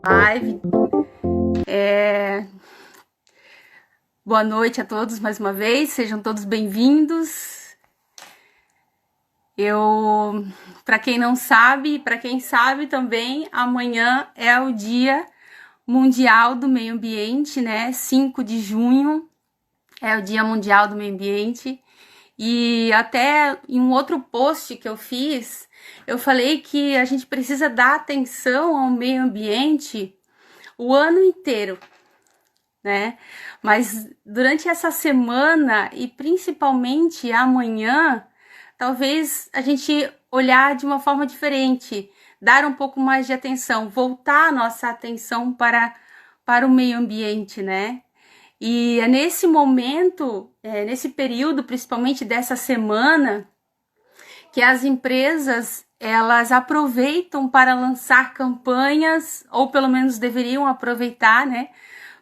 Live. Boa noite a todos mais uma vez, sejam todos bem-vindos. Para quem não sabe, para quem sabe também, amanhã é o Dia Mundial do Meio Ambiente, né? 5 de junho é o Dia Mundial do Meio Ambiente. E até em um outro post que eu fiz, eu falei que a gente precisa dar atenção ao meio ambiente o ano inteiro, né? Mas durante essa semana e principalmente amanhã, talvez a gente olhar de uma forma diferente, dar um pouco mais de atenção, voltar a nossa atenção para o meio ambiente, né? E é nesse momento, nesse período, principalmente dessa semana, que as empresas elas aproveitam para lançar campanhas, ou pelo menos deveriam aproveitar, né?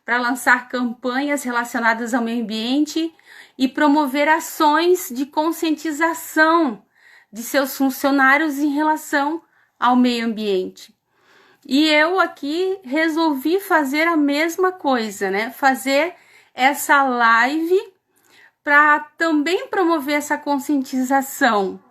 Para lançar campanhas relacionadas ao meio ambiente e promover ações de conscientização de seus funcionários em relação ao meio ambiente. E eu aqui resolvi fazer a mesma coisa, né? Fazer essa live para também promover essa conscientização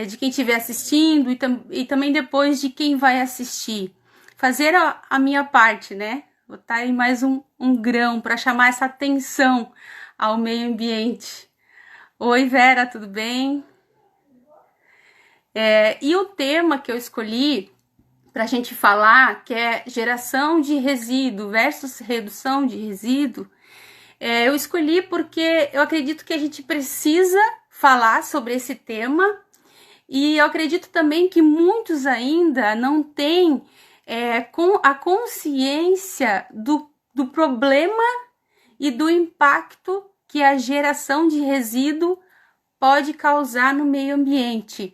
de quem estiver assistindo e também depois de quem vai assistir. Fazer a minha parte, né? Botar aí mais um grão para chamar essa atenção ao meio ambiente. Oi, Vera, tudo bem? E o tema que eu escolhi para a gente falar, que é geração de resíduo versus redução de resíduo, eu escolhi porque eu acredito que a gente precisa falar sobre esse tema e eu acredito também que muitos ainda não têm com a consciência do problema e do impacto que a geração de resíduo pode causar no meio ambiente.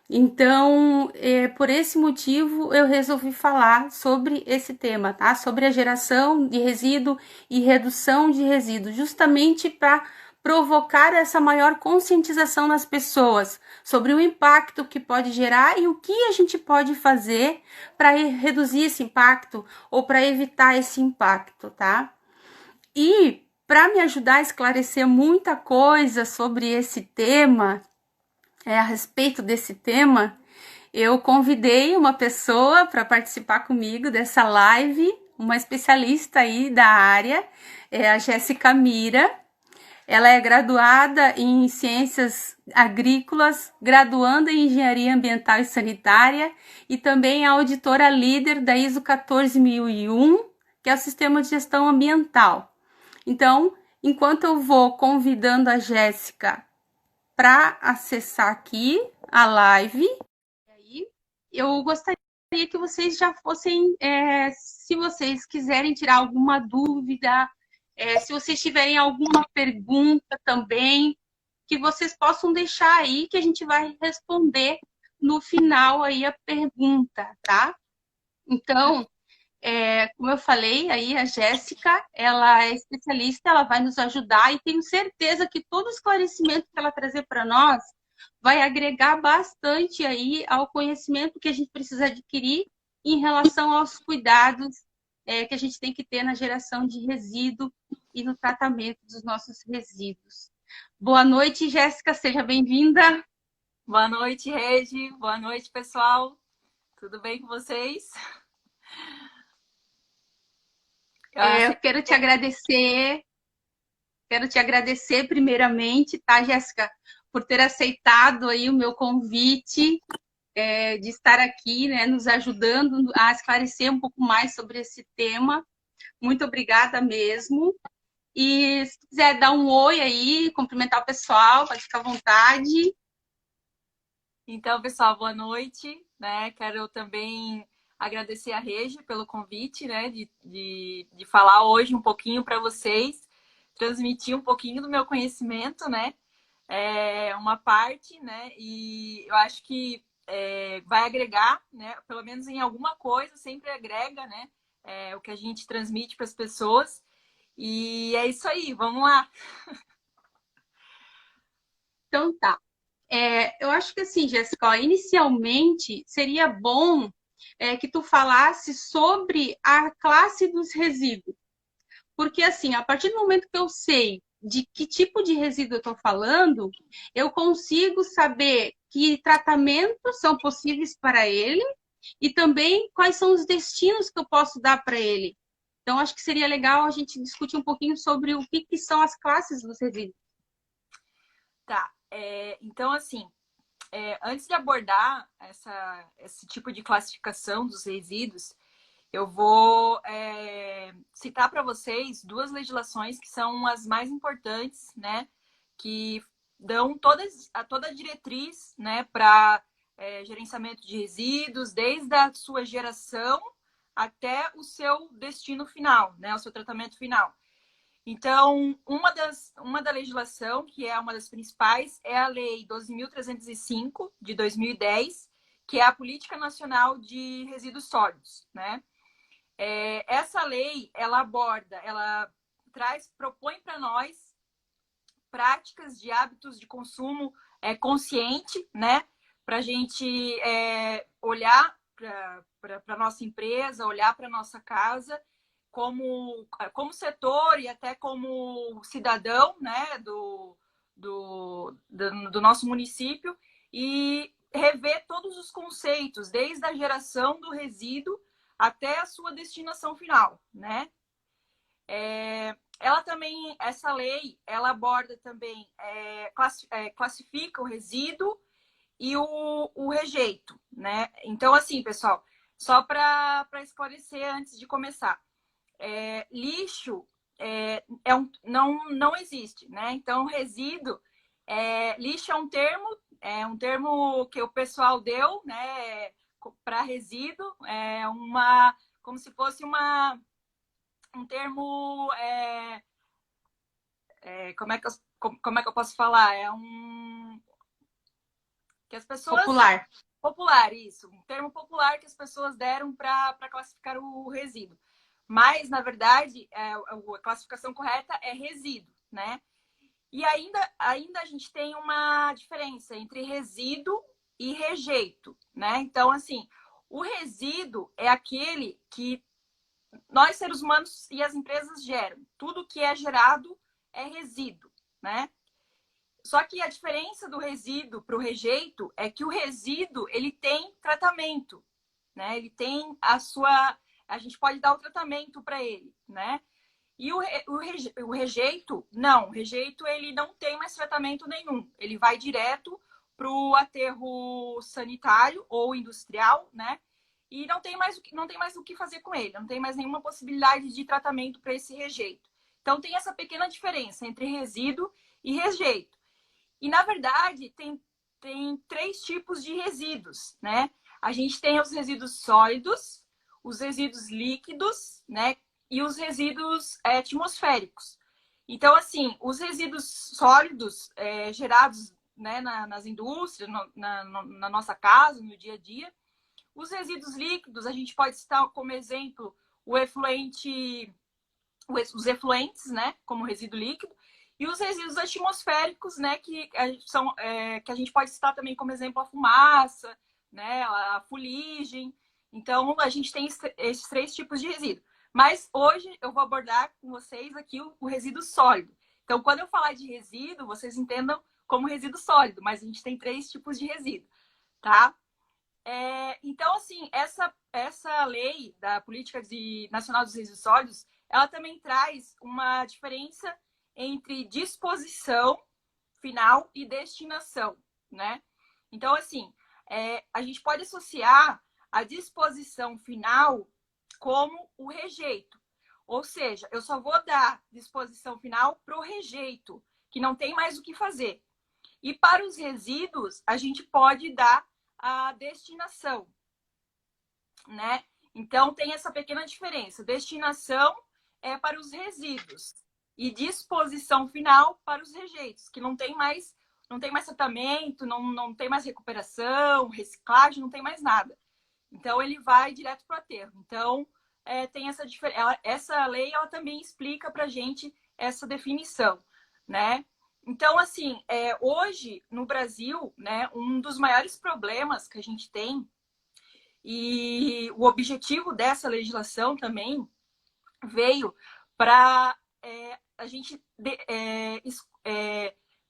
Então, por esse motivo, eu resolvi falar sobre esse tema, tá? Sobre a geração de resíduo e redução de resíduo, justamente para provocar essa maior conscientização nas pessoas sobre o impacto que pode gerar e o que a gente pode fazer para reduzir esse impacto ou para evitar esse impacto, tá? E para me ajudar a esclarecer muita coisa sobre esse tema, a respeito desse tema, eu convidei uma pessoa para participar comigo dessa live, uma especialista aí da área, é a Jéssica Mira. Ela é graduada em Ciências Agrícolas, graduanda em Engenharia Ambiental e Sanitária e também é auditora líder da ISO 14001, que é o Sistema de Gestão Ambiental. Então, enquanto eu vou convidando a Jéssica para acessar aqui a live, eu gostaria que vocês já fossem, se vocês quiserem tirar alguma dúvida, se vocês tiverem alguma pergunta também, que vocês possam deixar aí, que a gente vai responder no final aí a pergunta, tá? Então, como eu falei aí, a Jéssica, ela é especialista, ela vai nos ajudar e tenho certeza que todo esclarecimento que ela trazer para nós vai agregar bastante aí ao conhecimento que a gente precisa adquirir em relação aos cuidados que a gente tem que ter na geração de resíduo e no tratamento dos nossos resíduos. Boa noite, Jéssica, seja bem-vinda. Boa noite, Regi. Boa noite, pessoal. Tudo bem com vocês? Eu quero te agradecer primeiramente, tá, Jéssica, por ter aceitado aí o meu convite de estar aqui, né, nos ajudando a esclarecer um pouco mais sobre esse tema. Muito obrigada mesmo. E se quiser dar um oi aí, cumprimentar o pessoal, pode ficar à vontade. Então, pessoal, boa noite. Né? Quero também agradecer a Regi pelo convite, né, de falar hoje um pouquinho para vocês, transmitir um pouquinho do meu conhecimento, né? Uma parte, né? E eu acho que vai agregar, né? Pelo menos em alguma coisa, sempre agrega, né? O que a gente transmite para as pessoas. E é isso aí, vamos lá. Então tá. Eu acho que assim, Jéssica, inicialmente seria bom que tu falasse sobre a classe dos resíduos. Porque, assim, a partir do momento que eu sei de que tipo de resíduo eu estou falando, eu consigo saber que tratamentos são possíveis para ele e também quais são os destinos que eu posso dar para ele. Então, acho que seria legal a gente discutir um pouquinho sobre o que são as classes dos resíduos. Tá. Então, assim, antes de abordar esse tipo de classificação dos resíduos, eu vou citar para vocês duas legislações que são as mais importantes, né? Que dão toda a diretriz, né, para gerenciamento de resíduos, desde a sua geração até o seu destino final, né, o seu tratamento final. Então, uma da legislação, que é uma das principais, é a Lei 12.305, de 2010, que é a Política Nacional de Resíduos Sólidos, né? Essa lei, ela propõe para nós práticas de hábitos de consumo consciente, né? Para a gente olhar para a nossa empresa, olhar para a nossa casa como setor e até como cidadão, né? Do nosso município e rever todos os conceitos, desde a geração do resíduo até a sua destinação final, né? Essa lei, ela aborda também, classifica o resíduo e o rejeito, né? Então, assim, pessoal, só para esclarecer antes de começar, lixo não existe, né? Então, resíduo, lixo é um termo que o pessoal deu, né, para resíduo, como se fosse um termo, como é que eu posso falar? Que as pessoas Popular. popular, isso, um termo popular que as pessoas deram para classificar o resíduo. Mas, na verdade, a classificação correta é resíduo, né? E ainda a gente tem uma diferença entre resíduo e rejeito, né? Então, assim, o resíduo é aquele que nós, seres humanos e as empresas geram. Tudo que é gerado é resíduo, né? Só que a diferença do resíduo para o rejeito é que o resíduo, ele tem tratamento, né? Ele tem a gente pode dar o tratamento para ele, né? E o rejeito, não. O rejeito, ele não tem mais tratamento nenhum. Ele vai direto para o aterro sanitário ou industrial, né? E não tem mais o que fazer com ele. Não tem mais nenhuma possibilidade de tratamento para esse rejeito. Então, tem essa pequena diferença entre resíduo e rejeito. E, na verdade, tem três tipos de resíduos, né? A gente tem os resíduos sólidos, os resíduos líquidos, né? E os resíduos atmosféricos. Então, assim, os resíduos sólidos gerados, né, nas indústrias, na nossa casa, no dia a dia. Os resíduos líquidos, a gente pode citar como exemplo os efluentes, né, como resíduo líquido, e os resíduos atmosféricos, né, que a gente pode citar também como exemplo a fumaça, né, a fuligem. Então, a gente tem esses três tipos de resíduo. Mas hoje eu vou abordar com vocês aqui o resíduo sólido. Então, quando eu falar de resíduo, vocês entendam como resíduo sólido, mas a gente tem três tipos de resíduo, tá? Então, assim, essa lei da Política Nacional dos Resíduos Sólidos, ela também traz uma diferença entre disposição final e destinação, né? Então, assim, a gente pode associar a disposição final como o rejeito. Ou seja, eu só vou dar disposição final para o rejeito, que não tem mais o que fazer. E para os resíduos, a gente pode dar a destinação, né? Então, tem essa pequena diferença. Destinação é para os resíduos e disposição final para os rejeitos, que não tem mais tratamento, não tem mais recuperação, reciclagem, não tem mais nada. Então, ele vai direto para o aterro. Então, tem essa diferença. Essa lei, ela também explica para a gente essa definição, né? Então, assim, hoje, no Brasil, né, um dos maiores problemas que a gente tem, E o objetivo dessa legislação também veio para a gente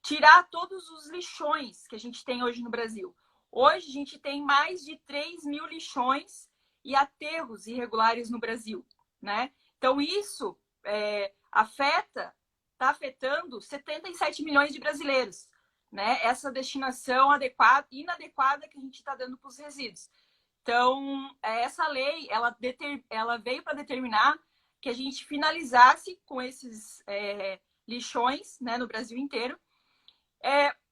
tirar todos os lixões que a gente tem hoje no Brasil. Hoje a gente tem mais de 3 mil lixões e aterros irregulares no Brasil, né? Então isso está afetando 77 milhões de brasileiros, né? Essa destinação inadequada que a gente está dando para os resíduos. Então, essa lei, ela veio para determinar que a gente finalizasse com esses lixões, né, no Brasil inteiro.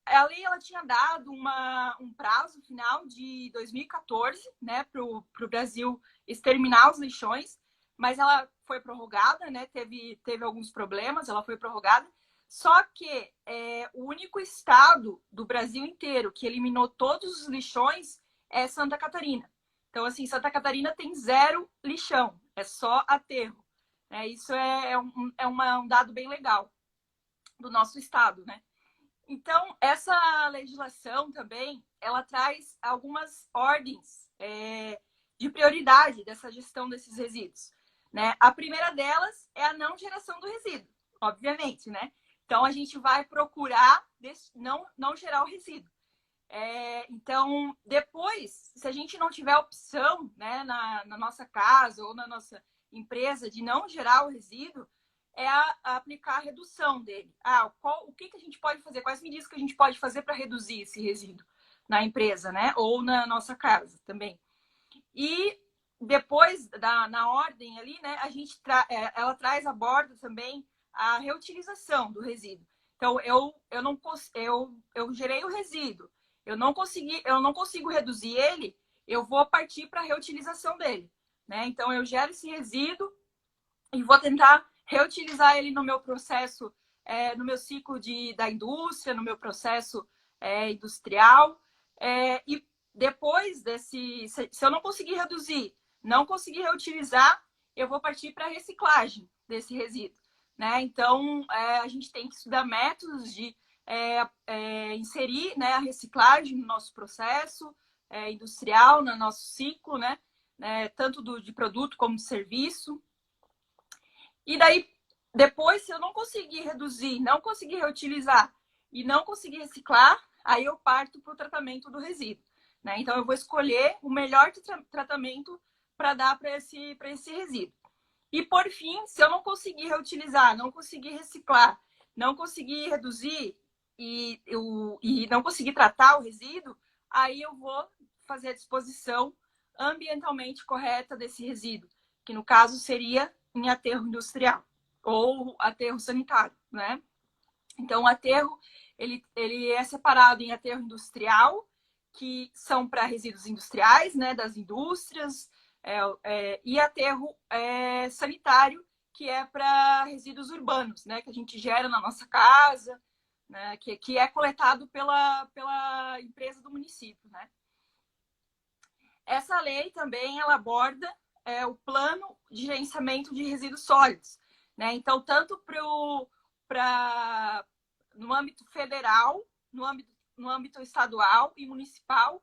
A lei ela tinha dado um prazo final de 2014, né, para o Brasil exterminar os lixões, mas ela foi prorrogada, né, teve alguns problemas, ela foi prorrogada. Só que o único estado do Brasil inteiro que eliminou todos os lixões é Santa Catarina. Então, assim, Santa Catarina tem 0 lixão, é só aterro. Isso é um dado bem legal do nosso estado, né? Então, essa legislação também, ela traz algumas ordens de prioridade dessa gestão desses resíduos, né? A primeira delas é a não geração do resíduo, obviamente, né? Então, a gente vai procurar não gerar o resíduo. Então, depois, se a gente não tiver opção, né, na nossa casa ou na nossa empresa de não gerar o resíduo, aplicar a redução dele. O que a gente pode fazer? Quais medidas que a gente pode fazer para reduzir esse resíduo na empresa, né? Ou na nossa casa também. E depois, na ordem ali, né, ela aborda também a reutilização do resíduo. Então, eu gerei o resíduo, eu não consigo reduzir ele, eu vou partir para a reutilização dele, né? Então, eu gero esse resíduo e vou tentar reutilizar ele no meu processo, no meu ciclo da indústria, no meu processo industrial. E depois se eu não conseguir reduzir, não conseguir reutilizar, eu vou partir para a reciclagem desse resíduo, né? Então, a gente tem que estudar métodos de inserir, né, a reciclagem no nosso processo industrial, no nosso ciclo, né? Tanto de produto como de serviço. E daí, depois, se eu não conseguir reduzir, não conseguir reutilizar e não conseguir reciclar, aí eu parto para o tratamento do resíduo, né? Então, eu vou escolher o melhor tratamento para dar para esse resíduo. E, por fim, se eu não conseguir reutilizar, não conseguir reciclar, não conseguir reduzir e não conseguir tratar o resíduo, aí eu vou fazer a disposição ambientalmente correta desse resíduo, que no caso seria em aterro industrial ou aterro sanitário, né? Então, o aterro ele é separado em aterro industrial, que são para resíduos industriais, né, das indústrias, e aterro sanitário, que é para resíduos urbanos, né, que a gente gera na nossa casa, né, que é coletado pela empresa do município, né? Essa lei também ela aborda o plano de gerenciamento de resíduos sólidos, né? Então, tanto no âmbito federal, no âmbito estadual e municipal,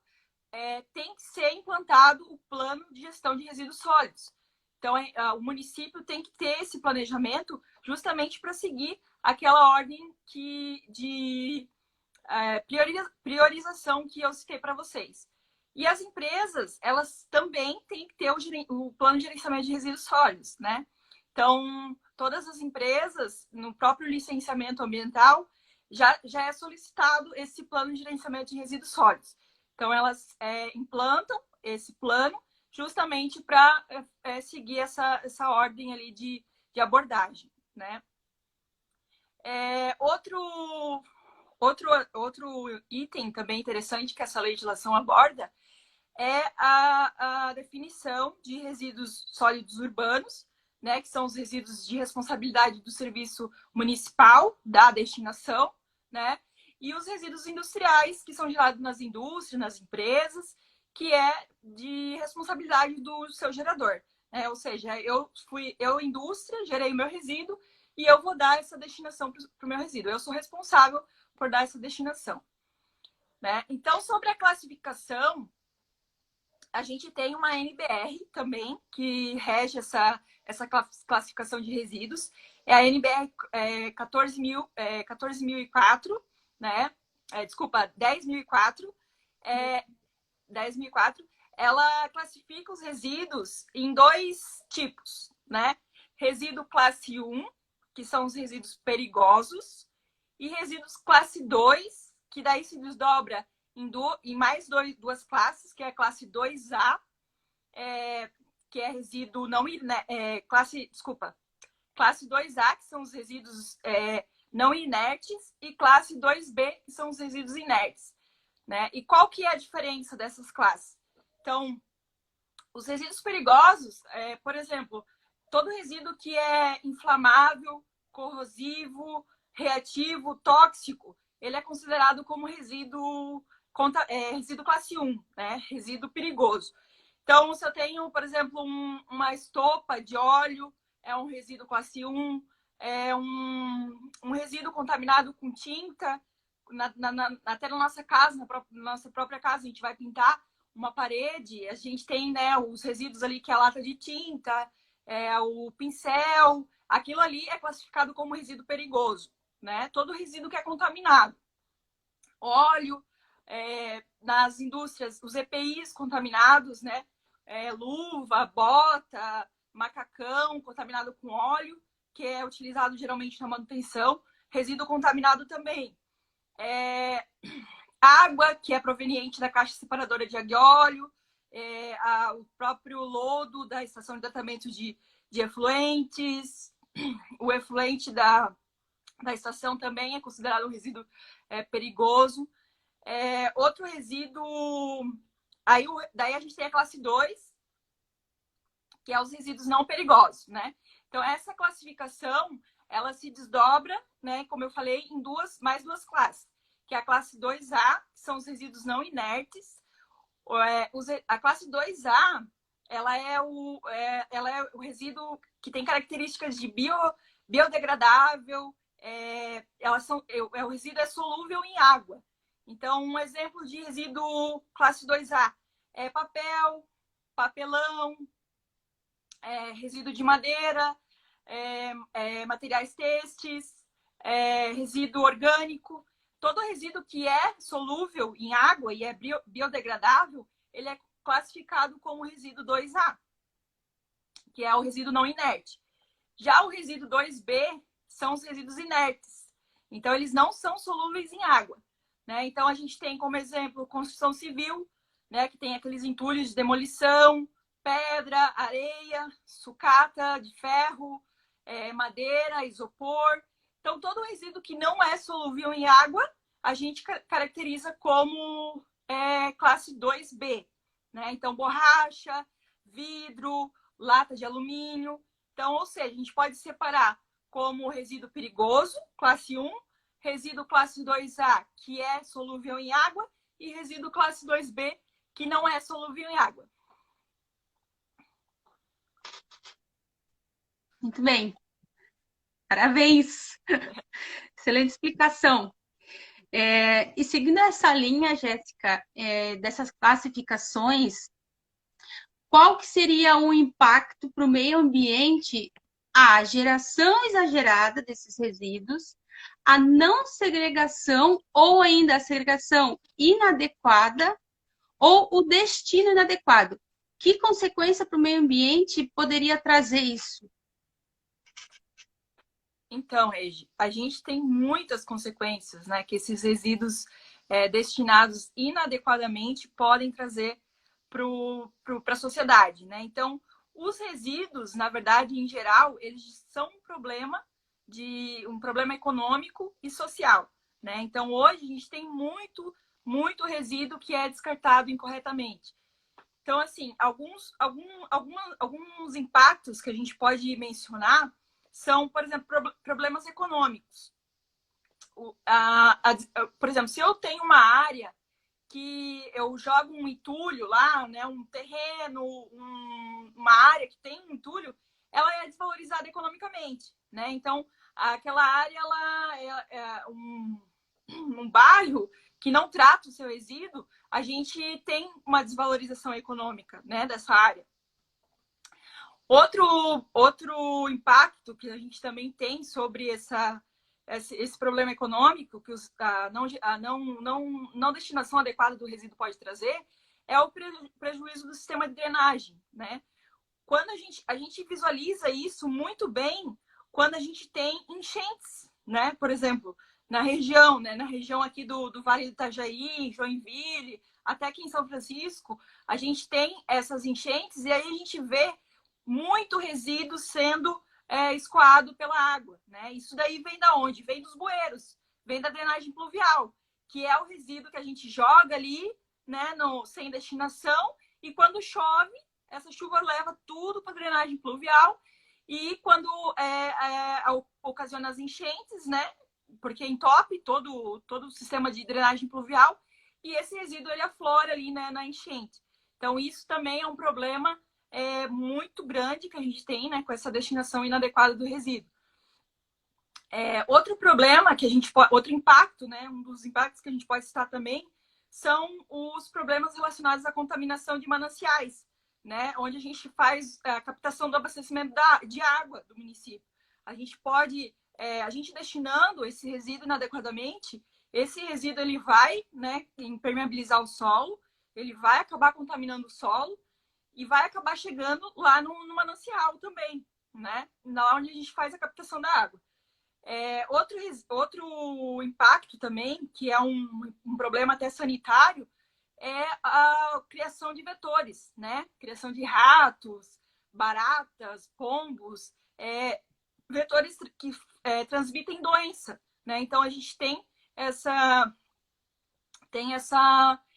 tem que ser implantado o plano de gestão de resíduos sólidos. Então, o município tem que ter esse planejamento justamente para seguir aquela ordem de priorização que eu citei para vocês. E as empresas, elas também têm que ter o plano de gerenciamento de resíduos sólidos, né? Então, todas as empresas, no próprio licenciamento ambiental, já é solicitado esse plano de gerenciamento de resíduos sólidos. Então, elas implantam esse plano justamente para seguir essa ordem ali de abordagem, né? Outro item também interessante que essa legislação aborda é a definição de resíduos sólidos urbanos, né, que são os resíduos de responsabilidade do serviço municipal da destinação, né, e os resíduos industriais, que são gerados nas indústrias, nas empresas, que é de responsabilidade do seu gerador. Né? Ou seja, eu, indústria, gerei o meu resíduo e eu vou dar essa destinação para o meu resíduo. Eu sou responsável por dar essa destinação. Né? Então, sobre a classificação a gente tem uma NBR também, que rege essa classificação de resíduos. É a NBR 14.004, né? Desculpa, 10.004. 10.004. Ela classifica os resíduos em dois tipos, né? Resíduo classe 1, que são os resíduos perigosos, e resíduos classe 2, que daí se desdobra em mais duas classes, que é a classe 2A, que é resíduo não classe 2A, que são os resíduos não inertes, e classe 2B, que são os resíduos inertes, né? E qual que é a diferença dessas classes? Então, os resíduos perigosos, por exemplo, todo resíduo que é inflamável, corrosivo, reativo, tóxico, ele é considerado como resíduo classe 1, né? Resíduo perigoso. Então, se eu tenho, por exemplo, uma estopa de óleo, é um resíduo classe 1, é um resíduo contaminado com tinta, até na nossa casa, na nossa própria casa, a gente vai pintar uma parede, a gente tem, né, os resíduos ali, que é a lata de tinta, o pincel, aquilo ali é classificado como resíduo perigoso, né? Todo resíduo que é contaminado. Óleo, nas indústrias, os EPIs contaminados, né? Luva, bota, macacão contaminado com óleo, que é utilizado geralmente na manutenção. Resíduo contaminado também. Água, que é proveniente da caixa separadora de água e óleo, o próprio lodo da estação de tratamento de efluentes, o efluente da estação também é considerado um resíduo perigoso. Outro resíduo... Daí a gente tem a classe 2, que é os resíduos não perigosos, né? Então, essa classificação, ela se desdobra, né, como eu falei, em mais duas classes, que é a classe 2A, que são os resíduos não inertes. A classe 2A, ela é o resíduo que tem características de biodegradável, o resíduo é solúvel em água. Então, um exemplo de resíduo classe 2A é papel, papelão, resíduo de madeira, materiais têxteis, resíduo orgânico. Todo resíduo que é solúvel em água e é biodegradável, ele é classificado como resíduo 2A, que é o resíduo não inerte. Já o resíduo 2B são os resíduos inertes. Então, eles não são solúveis em água, né? Então, a gente tem como exemplo construção civil, né, que tem aqueles entulhos de demolição, pedra, areia, sucata de ferro, madeira, isopor. Então, todo resíduo que não é solúvel em água, a gente caracteriza como classe 2B, né? Então, borracha, vidro, lata de alumínio. Então, ou seja, a gente pode separar como resíduo perigoso, classe 1, resíduo classe 2A, que é solúvel em água, e resíduo classe 2B, que não é solúvel em água. Muito bem. Parabéns. Excelente explicação. E seguindo essa linha, Jéssica, dessas classificações, qual que seria o impacto para o meio ambiente a geração exagerada desses resíduos, a não segregação ou ainda a segregação inadequada ou o destino inadequado? Que consequência para o meio ambiente poderia trazer isso? Então, Regi, a gente tem muitas consequências, né, que esses resíduos destinados inadequadamente podem trazer para a sociedade, né? Então, os resíduos, na verdade, em geral, eles são um problema econômico e social, né? Então, hoje a gente tem muito resíduo que é descartado incorretamente. Então, assim, alguns impactos que a gente pode mencionar são, por exemplo, problemas econômicos. Por exemplo, se eu tenho uma área que eu jogo um entulho lá, né, um terreno, uma área que tem um entulho, ela é desvalorizada economicamente, né? Então, aquela área, ela um bairro que não trata o seu resíduo, a gente tem uma desvalorização econômica, né, dessa área. Outro impacto que a gente também tem sobre esse problema econômico que a não destinação adequada do resíduo pode trazer é o prejuízo do sistema de drenagem, né? Quando a gente visualiza isso muito bem quando a gente tem enchentes, né? Por exemplo, na região, né? Na região aqui do Vale do Itajaí, Joinville, até aqui em São Francisco, a gente tem essas enchentes e aí a gente vê muito resíduo sendo escoado pela água, né? Isso daí vem da onde? Vem dos bueiros, vem da drenagem pluvial, que é o resíduo que a gente joga ali, né? Sem destinação, e quando chove, essa chuva leva tudo para a drenagem pluvial e quando ocasiona as enchentes, né? Porque entope todo o sistema de drenagem pluvial e esse resíduo ele aflora ali, né, na enchente. Então isso também é um problema muito grande que a gente tem, né, com essa destinação inadequada do resíduo. Outro problema que a gente pode, outro impacto, né, um dos impactos que a gente pode citar também são os problemas relacionados à contaminação de mananciais, né, onde a gente faz a captação do abastecimento de água do município. A gente pode, a gente destinando esse resíduo inadequadamente, esse resíduo ele vai, né, impermeabilizar o solo, ele vai acabar contaminando o solo e vai acabar chegando lá no manancial também, né, lá onde a gente faz a captação da água. Outro impacto também, que é um problema até sanitário, é a criação de vetores, né? Criação de ratos, baratas, pombos, vetores que transmitem doença, né? Então a gente tem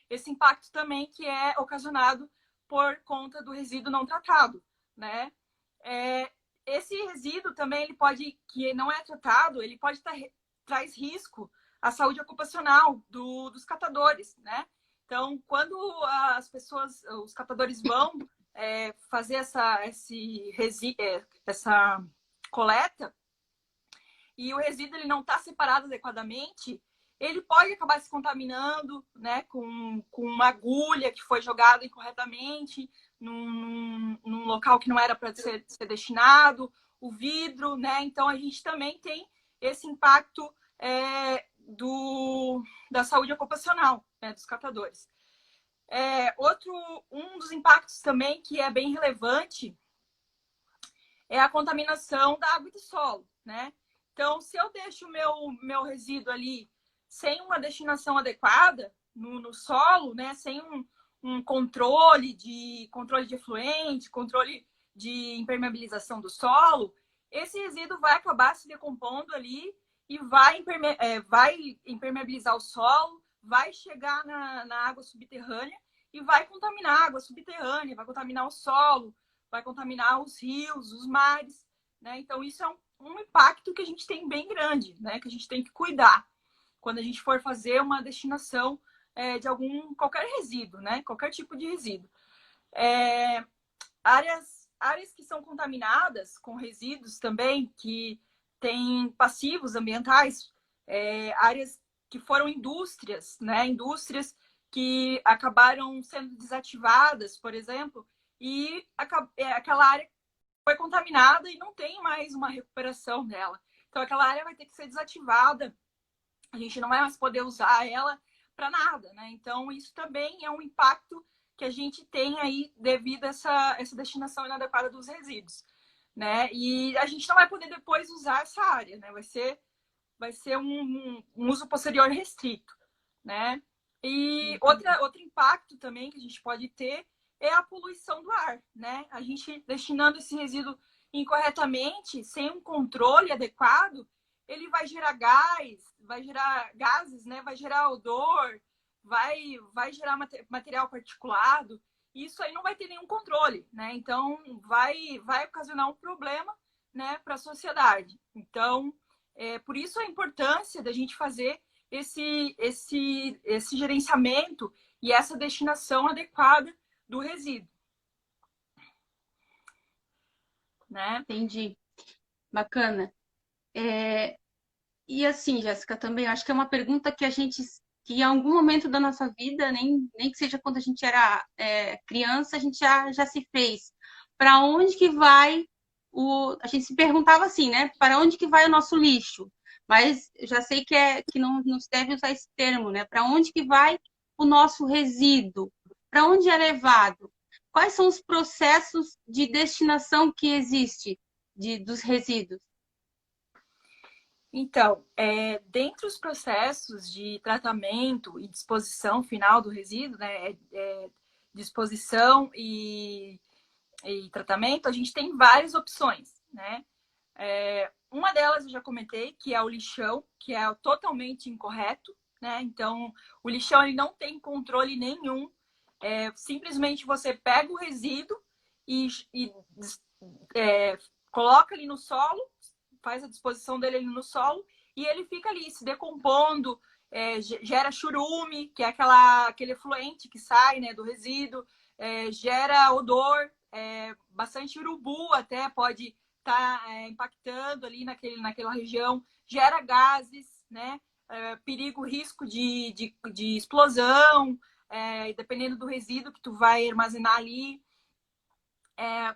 esse impacto também que é ocasionado por conta do resíduo não tratado, né? Esse resíduo também ele pode, que não é tratado, ele pode traz risco à saúde ocupacional dos catadores, né? Então, quando as pessoas, os catadores vão fazer essa coleta e o resíduo ele não está separado adequadamente, ele pode acabar se contaminando, né, com uma agulha que foi jogada incorretamente num local que não era para ser destinado, o vidro, né? Então a gente também tem esse impacto da saúde ocupacional, né, dos catadores. Um dos impactos também que é bem relevante é a contaminação da água e do solo, né? Então, se eu deixo o meu resíduo ali sem uma destinação adequada no solo, né? Sem um controle de efluente, controle de impermeabilização do solo, esse resíduo vai acabar se decompondo ali e vai impermeabilizar o solo, vai chegar na água subterrânea e vai contaminar a água subterrânea, vai contaminar o solo, vai contaminar os rios, os mares, né? Então isso é um impacto que a gente tem bem grande, né? Que a gente tem que cuidar quando a gente for fazer uma destinação de qualquer resíduo, né? Qualquer tipo de resíduo. Áreas que são contaminadas com resíduos também, que têm passivos ambientais, áreas que foram indústrias, né? Indústrias que acabaram sendo desativadas, por exemplo, e aquela área foi contaminada e não tem mais uma recuperação dela. Então, aquela área vai ter que ser desativada, a gente não vai mais poder usar ela para nada, né? Então, isso também é um impacto que a gente tem aí devido a essa destinação inadequada dos resíduos, né? E a gente não vai poder depois usar essa área, né? Vai ser um uso posterior restrito, né? E outro impacto também que a gente pode ter é a poluição do ar, né? A gente destinando esse resíduo incorretamente, sem um controle adequado, ele vai gerar gases, né? Vai gerar odor, vai gerar material particulado. Isso aí não vai ter nenhum controle, né? Então vai ocasionar um problema, né, para a sociedade. Então, por isso a importância da gente fazer esse gerenciamento e essa destinação adequada do resíduo, né? Entendi. Bacana. E assim, Jéssica, também acho que é uma pergunta que a gente que em algum momento da nossa vida, nem que seja quando a gente era criança, a gente já se fez. Para onde que vai a gente se perguntava assim, né? Para onde que vai o nosso lixo? Mas eu já sei que não se deve usar esse termo, né? Para onde que vai o nosso resíduo? Para onde é levado? Quais são os processos de destinação que existe dos resíduos? Então, dentre os processos de tratamento e disposição final do resíduo, né, disposição e tratamento, a gente tem várias opções, né? Uma delas eu já comentei, que é o lixão, que é totalmente incorreto, né? Então, o lixão ele não tem controle nenhum. Simplesmente você pega o resíduo e coloca ali no solo, faz a disposição dele ali no solo e ele fica ali se decompondo, gera churume, que é aquele efluente que sai, né, do resíduo, gera odor, bastante urubu até pode estar impactando ali naquela região, gera gases, né, perigo, risco de explosão, dependendo do resíduo que tu vai armazenar ali,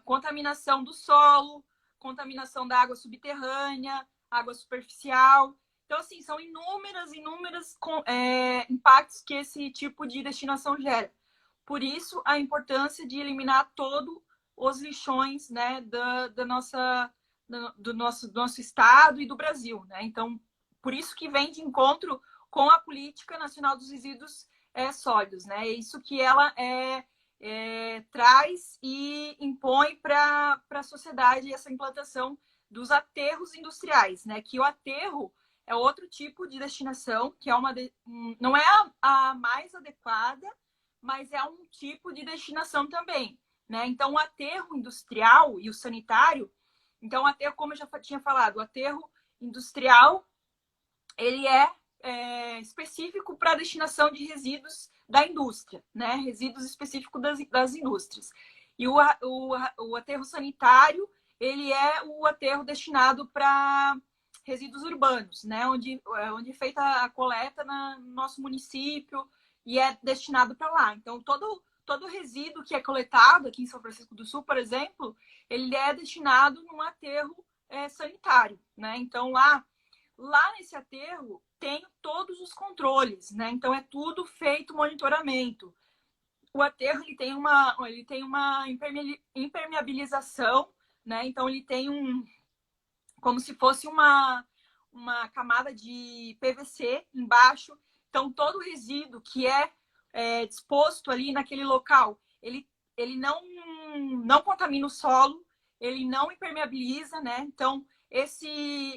contaminação do solo, contaminação da água subterrânea, água superficial. Então, assim, são inúmeros impactos que esse tipo de destinação gera. Por isso, a importância de eliminar todos os lixões, né, do nosso estado e do Brasil, né? Então, por isso que vem de encontro com a Política Nacional dos Resíduos Sólidos, né? É isso que ela traz e impõe para a sociedade essa implantação dos aterros industriais, né? Que o aterro é outro tipo de destinação, que não é a mais adequada, mas é um tipo de destinação também, né? Então, o aterro industrial e o sanitário, então, o aterro, como eu já tinha falado, o aterro industrial, ele é específico para a destinação de resíduos da indústria, né? Resíduos específicos das indústrias. E o aterro sanitário, ele é o aterro destinado para resíduos urbanos, né? Onde é feita a coleta no nosso município e é destinado para lá. Então, todo resíduo que é coletado aqui em São Francisco do Sul, por exemplo, ele é destinado num aterro sanitário, né? Então, lá nesse aterro tem todos os controles, né? Então é tudo feito monitoramento. O aterro ele tem uma impermeabilização, né? Então ele tem como se fosse uma camada de PVC embaixo. Então todo o resíduo que é disposto ali naquele local, ele não contamina o solo, ele não impermeabiliza, né? Então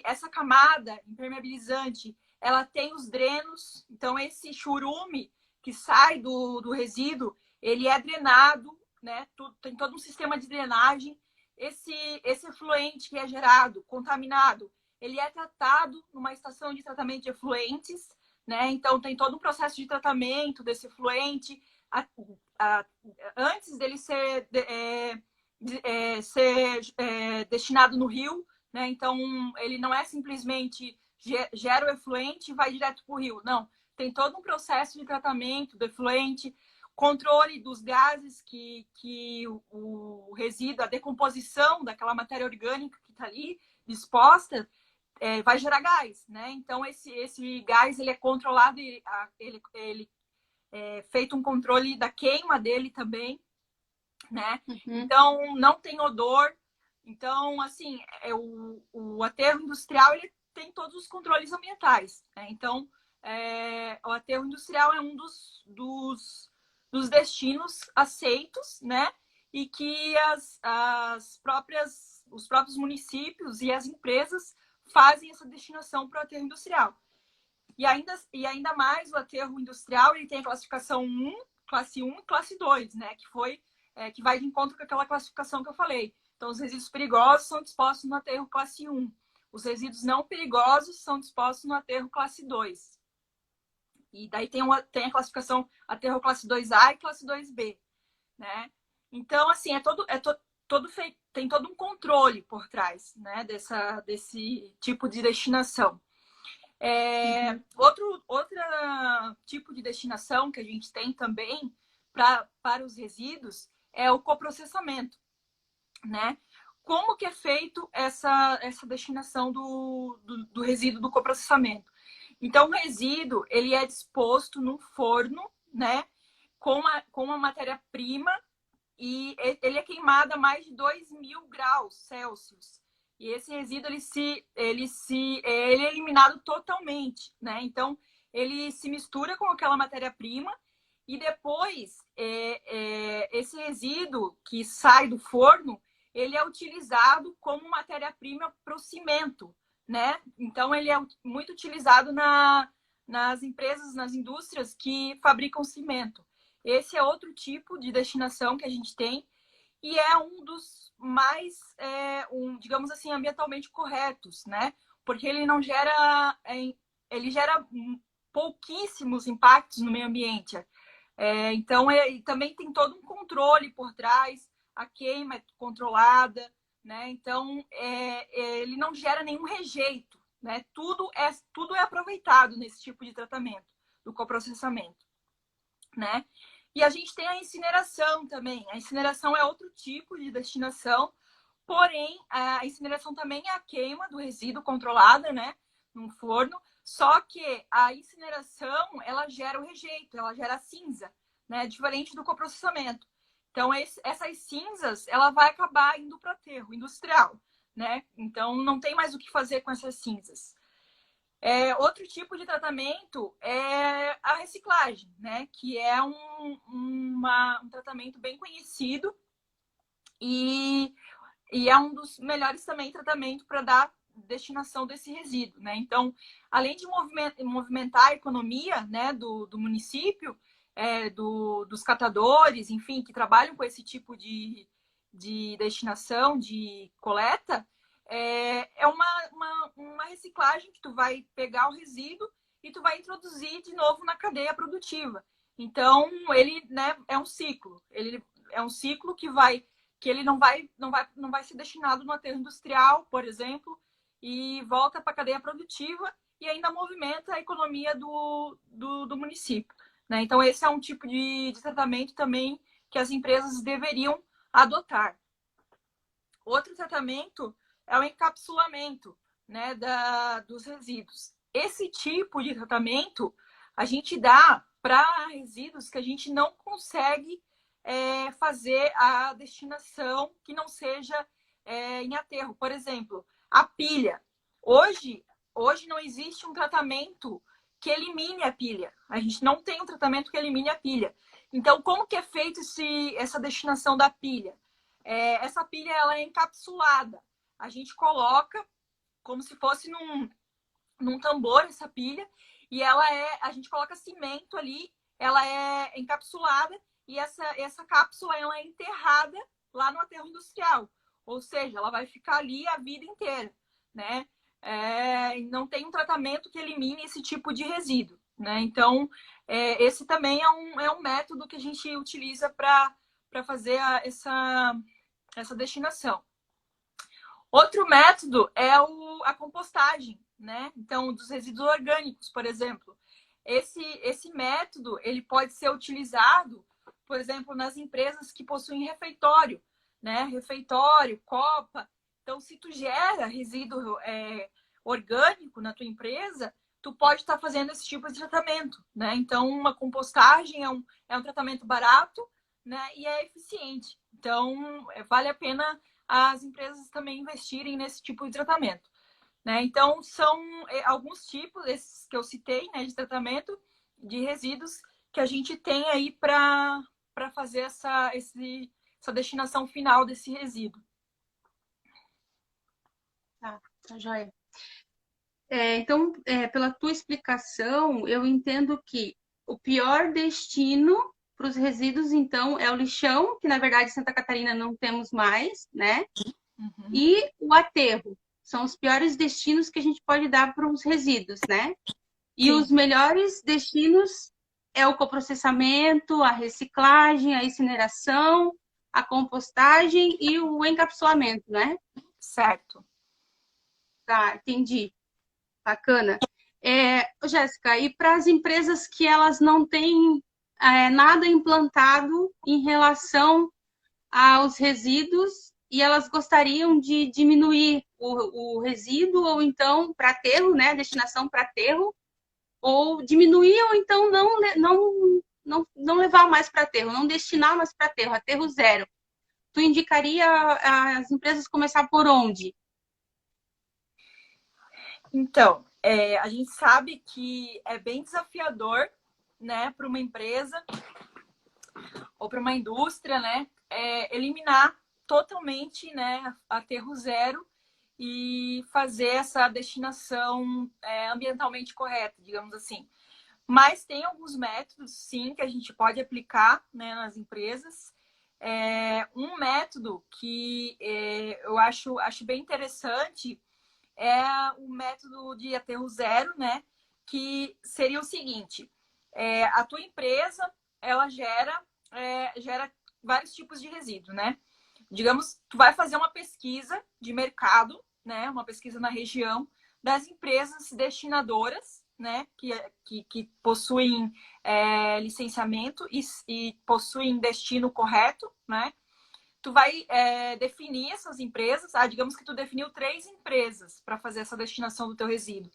essa camada impermeabilizante, ela tem os drenos, então esse churume que sai do resíduo, ele é drenado, né? Tem todo um sistema de drenagem. Esse efluente que é gerado, contaminado, ele é tratado numa estação de tratamento de efluentes, né? Então tem todo um processo de tratamento desse efluente antes dele ser destinado no rio, né? Então, ele não é simplesmente gera o efluente e vai direto para o rio. Não, tem todo um processo de tratamento do efluente, controle dos gases que o resíduo, a decomposição daquela matéria orgânica que está ali disposta, vai gerar gás, né? Então, esse gás ele é controlado, ele é feito um controle da queima dele também, né? Uhum. Então, não tem odor. Então, assim, o aterro industrial ele tem todos os controles ambientais, né? Então, o aterro industrial é um dos destinos aceitos, né? E que os próprios municípios e as empresas fazem essa destinação para o aterro industrial. E ainda mais o aterro industrial, ele tem a classificação 1, classe 1 e classe 2, né? Que vai de encontro com aquela classificação que eu falei. Então, os resíduos perigosos são dispostos no aterro classe 1. Os resíduos não perigosos são dispostos no aterro classe 2. E daí tem a classificação aterro classe 2A e classe 2B, né? Então, assim, todo feito, tem todo um controle por trás, né, desse tipo de destinação. Uhum. Outro tipo de destinação que a gente tem também para os resíduos é o coprocessamento, né? Como que é feito essa destinação do resíduo do coprocessamento? Então, o resíduo, ele é disposto num forno, né? Com uma matéria-prima e ele é queimado a mais de 2.000 graus Celsius. E esse resíduo, ele é eliminado totalmente, né? Então, ele se mistura com aquela matéria-prima e depois, esse resíduo que sai do forno, ele é utilizado como matéria-prima para o cimento, né? Então, ele é muito utilizado nas empresas, nas indústrias que fabricam cimento. Esse é outro tipo de destinação que a gente tem e é um dos mais, digamos assim, ambientalmente corretos, né? Porque ele não gera, ele gera pouquíssimos impactos no meio ambiente. Então, também tem todo um controle por trás, a queima é controlada, né? Então, ele não gera nenhum rejeito, né? Tudo é aproveitado nesse tipo de tratamento, do coprocessamento, né? E a gente tem a incineração também. A incineração é outro tipo de destinação, porém, a incineração também é a queima do resíduo controlada, né? Num forno. Só que a incineração, ela gera o rejeito, ela gera a cinza, né? Diferente do coprocessamento. Então, essas cinzas, ela vai acabar indo para aterro industrial, né? Então, não tem mais o que fazer com essas cinzas. Outro tipo de tratamento é a reciclagem, né? Que é um tratamento bem conhecido e, e é um dos melhores também tratamentos para dar destinação desse resíduo, né? Então, além de movimentar a economia, né, do município, dos catadores, enfim, que trabalham com esse tipo de destinação, de coleta, é uma reciclagem que tu vai pegar o resíduo e tu vai introduzir de novo na cadeia produtiva. Então, ele, né, é um ciclo. Ele é um ciclo que ele não vai ser destinado no aterro industrial, por exemplo, e volta para a cadeia produtiva e ainda movimenta a economia do município, né? Então, esse é um tipo de tratamento também que as empresas deveriam adotar. Outro tratamento é o encapsulamento, né, dos resíduos. Esse tipo de tratamento a gente dá para resíduos que a gente não consegue fazer a destinação que não seja em aterro. Por exemplo, a pilha. Hoje não existe um tratamento que elimine a pilha. A gente não tem um tratamento que elimine a pilha. Então, como que é feito essa destinação da pilha? Essa pilha ela é encapsulada. A gente coloca como se fosse num tambor essa pilha e a gente coloca cimento ali, ela é encapsulada e essa cápsula ela é enterrada lá no aterro industrial, ou seja, ela vai ficar ali a vida inteira, né? Não tem um tratamento que elimine esse tipo de resíduo, né? Então, esse também é um método que a gente utiliza para fazer essa destinação. Outro método é a compostagem, né? Então, dos resíduos orgânicos, por exemplo. Esse método ele pode ser utilizado, por exemplo, nas empresas que possuem refeitório, né? Refeitório, copa. Então, se tu gera resíduo orgânico na tua empresa, tu pode estar fazendo esse tipo de tratamento, né? Então, uma compostagem é um tratamento barato, né? E é eficiente. Então, vale a pena as empresas também investirem nesse tipo de tratamento, né? Então, são alguns tipos, esses que eu citei, né, de tratamento de resíduos que a gente tem aí para fazer essa destinação final desse resíduo. Tá joia. Então, pela tua explicação, eu entendo que o pior destino para os resíduos, então, é o lixão, que na verdade em Santa Catarina não temos mais, né? Uhum. E o aterro. São os piores destinos que a gente pode dar para os resíduos, né? E Sim, os melhores destinos é o coprocessamento, a reciclagem, a incineração, a compostagem e o encapsulamento, né? certo. Tá, entendi. Bacana. Jéssica, e para as empresas que elas não têm nada implantado em relação aos resíduos e elas gostariam de diminuir o resíduo ou então para aterro, né, a destinação para aterro, ou diminuir ou então não levar mais para aterro, não destinar mais para aterro, aterro zero. Tu indicaria as empresas começar por onde? Então, a gente sabe que é bem desafiador, né, para uma empresa ou para uma indústria, né, eliminar totalmente, né, aterro zero e fazer essa destinação ambientalmente correta, digamos assim. Mas tem alguns métodos, sim, que a gente pode aplicar, né, nas empresas. Um método que eu acho bem interessante é o método de aterro zero, né? Que seria o seguinte: a tua empresa ela gera vários tipos de resíduo, né? Digamos, tu vai fazer uma pesquisa de mercado, né? Uma pesquisa na região das empresas destinadoras, né? Que possuem licenciamento e possuem destino correto, né? Tu vai definir essas empresas. Digamos que tu definiu 3 empresas para fazer essa destinação do teu resíduo.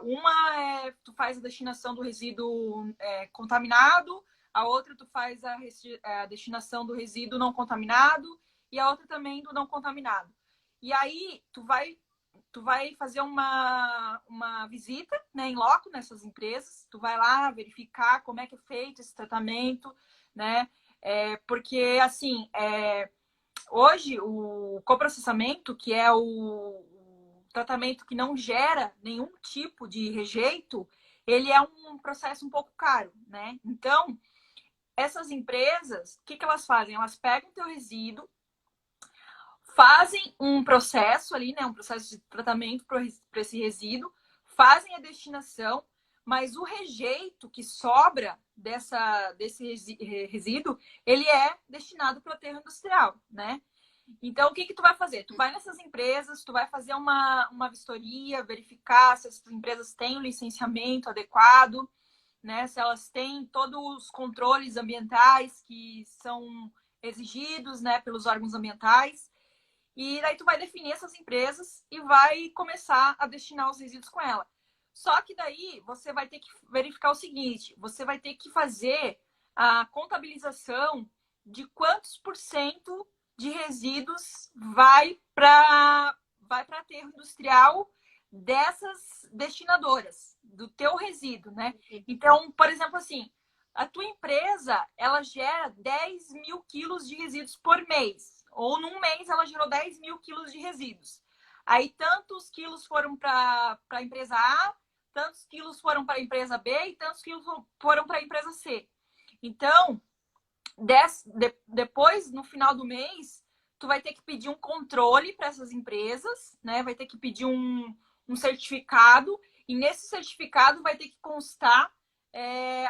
Uma tu faz a destinação do resíduo contaminado, a outra tu faz a destinação do resíduo não contaminado e a outra também do não contaminado. E aí tu vai fazer uma visita, né, em loco nessas empresas, tu vai lá verificar como é que é feito esse tratamento, né? Porque, assim, hoje o coprocessamento, que é o tratamento que não gera nenhum tipo de rejeito, ele é um processo um pouco caro, né? Então, essas empresas, o que elas fazem? Elas pegam o teu resíduo, fazem um processo ali, né? Um processo de tratamento para esse resíduo, fazem a destinação, mas o rejeito que sobra desse resíduo, ele é destinado para o aterro industrial, né? Então, o que tu vai fazer? Tu vai nessas empresas, tu vai fazer uma vistoria, verificar se essas empresas têm o licenciamento adequado, né? Se elas têm todos os controles ambientais que são exigidos, né, pelos órgãos ambientais. E daí tu vai definir essas empresas e vai começar a destinar os resíduos com ela. Só que daí você vai ter que verificar o seguinte: você vai ter que fazer a contabilização de quantos por cento de resíduos vai para aterro industrial dessas destinadoras, do teu resíduo, né? Então, por exemplo, assim, a tua empresa, ela gera 10 mil quilos de resíduos por mês. Ou num mês ela gerou 10 mil quilos de resíduos. Aí tantos quilos foram para a empresa A, tantos quilos foram para a empresa B e tantos quilos foram para a empresa C. Então, depois, no final do mês, tu vai ter que pedir um controle para essas empresas, né? Vai ter que pedir um certificado, e nesse certificado vai ter que constar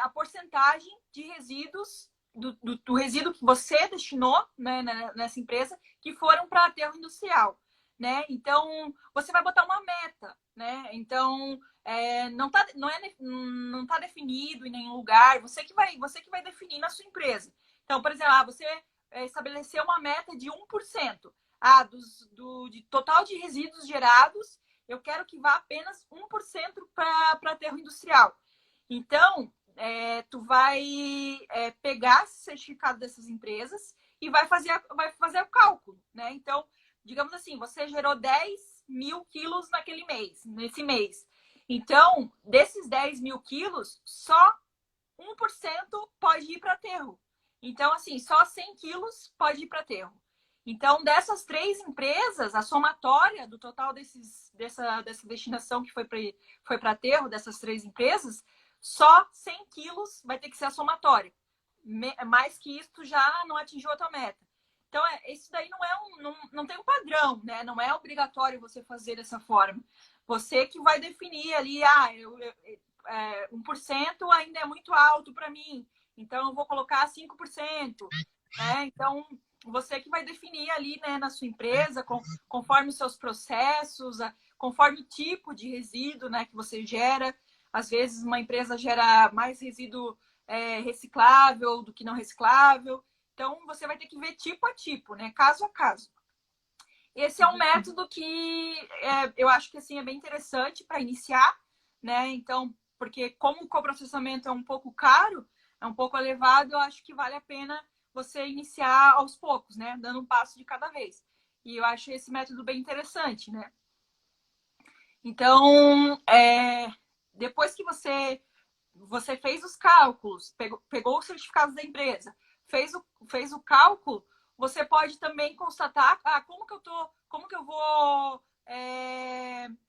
a porcentagem de resíduos do resíduo que você destinou, né, nessa empresa, que foram para aterro industrial, né? Então, você vai botar uma meta, né? Então, não tá definido em nenhum lugar, você que vai definir na sua empresa. Então, por exemplo, você estabeleceu uma meta de 1%. De total de resíduos gerados, eu quero que vá apenas 1% para aterro industrial. Então, tu vai pegar esse certificado dessas empresas e vai fazer o cálculo, né? Então, digamos assim, você gerou 10 mil quilos nesse mês. Então, desses 10 mil quilos, só 1% pode ir para aterro. Então, assim, só 100 quilos pode ir para aterro. Então, dessas 3 empresas, a somatória do total dessa destinação que foi para aterro, dessas 3 empresas, só 100 quilos vai ter que ser a somatória. Mais que isso, já não atingiu a tua meta. Então, isso daí não tem um padrão, né? Não é obrigatório você fazer dessa forma. Você que vai definir ali, 1% ainda é muito alto para mim, então eu vou colocar 5%. Né? Então, você que vai definir ali, né, na sua empresa, conforme os seus processos, conforme o tipo de resíduo, né, que você gera. Às vezes uma empresa gera mais resíduo reciclável do que não reciclável. Então você vai ter que ver tipo a tipo, né, caso a caso. Esse é um método que eu acho que assim é bem interessante para iniciar, né? Então, porque como o coprocessamento é um pouco caro, é um pouco elevado, eu acho que vale a pena você iniciar aos poucos, né? Dando um passo de cada vez. E eu acho esse método bem interessante, né? Então, depois que você fez os cálculos, pegou os certificados da empresa, fez o cálculo, você pode também constatar como que eu vou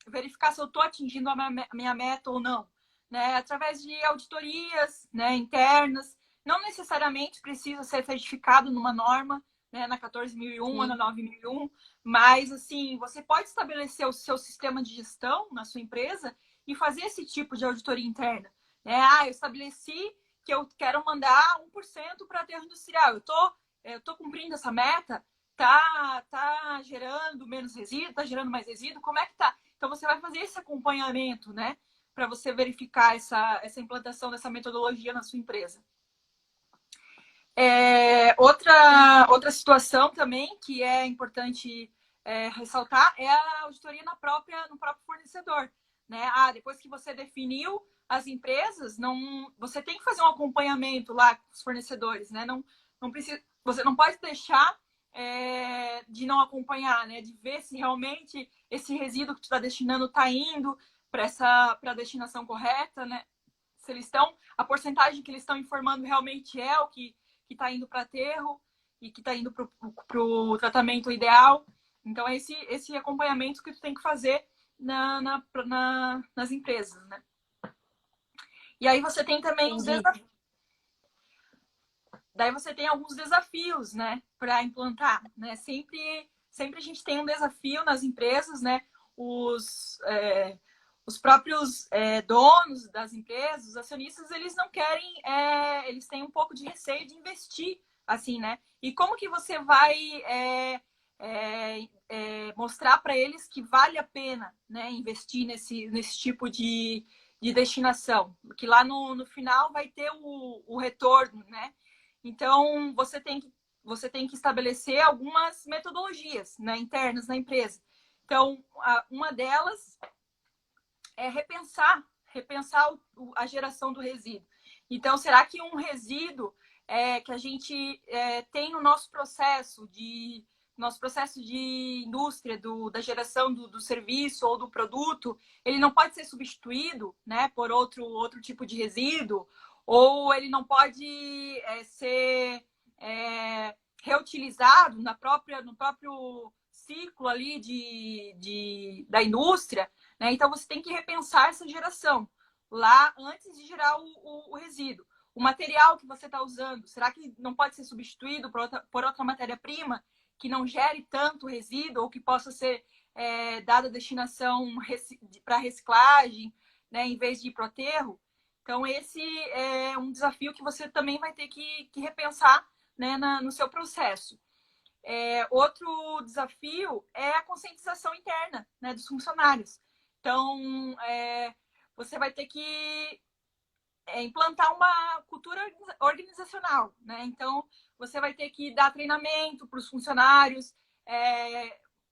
verificar se eu estou atingindo a minha meta ou não, né? Através de auditorias, né, internas. Não necessariamente precisa ser certificado numa norma, né, na 14.001 ou na 9.001, mas assim, você pode estabelecer o seu sistema de gestão na sua empresa e fazer esse tipo de auditoria interna. Eu estabeleci que eu quero mandar 1% para aterro industrial. Eu tô cumprindo essa meta? Tá gerando menos resíduo? Tá gerando mais resíduo? Como é que tá? Então, você vai fazer esse acompanhamento, né? Para você verificar essa implantação dessa metodologia na sua empresa. Outra situação também que é importante ressaltar é a auditoria no próprio fornecedor. Né? Depois que você definiu as empresas, você tem que fazer um acompanhamento lá com os fornecedores. Né? Você não pode deixar de não acompanhar, né? De ver se realmente esse resíduo que tu está destinando está indo para a destinação correta, né? Se eles a porcentagem que eles estão informando realmente é o que está indo para aterro e que está indo para o tratamento ideal. Então, é esse acompanhamento que tu tem que fazer nas empresas, né? E aí você tem também os desafios. Daí você tem alguns desafios, né, para implantar, né? Sempre a gente tem um desafio nas empresas, né? Os próprios donos das empresas, os acionistas, eles não querem, eles têm um pouco de receio de investir, assim, né? E como que você vai mostrar para eles que vale a pena, né, investir nesse tipo de destinação? Que lá no final vai ter o retorno, né? Então, você tem que estabelecer algumas metodologias, né, internas na empresa. Então, uma delas é repensar a geração do resíduo. Então, será que um resíduo que a gente tem no nosso processo de indústria, da geração do serviço ou do produto, ele não pode ser substituído, né, por outro tipo de resíduo, ou ele não pode ser reutilizado no próprio ciclo ali da indústria, né? Então, você tem que repensar essa geração lá antes de gerar o resíduo. O material que você está usando, será que não pode ser substituído por outra matéria-prima que não gere tanto resíduo ou que possa ser dada destinação para reciclagem, né, em vez de ir para o aterro? Então, esse é um desafio que você também vai ter que repensar, né, no seu processo. Outro desafio é a conscientização interna, né, dos funcionários. Então, você vai ter que implantar uma cultura organizacional, né? Então, você vai ter que dar treinamento para os funcionários,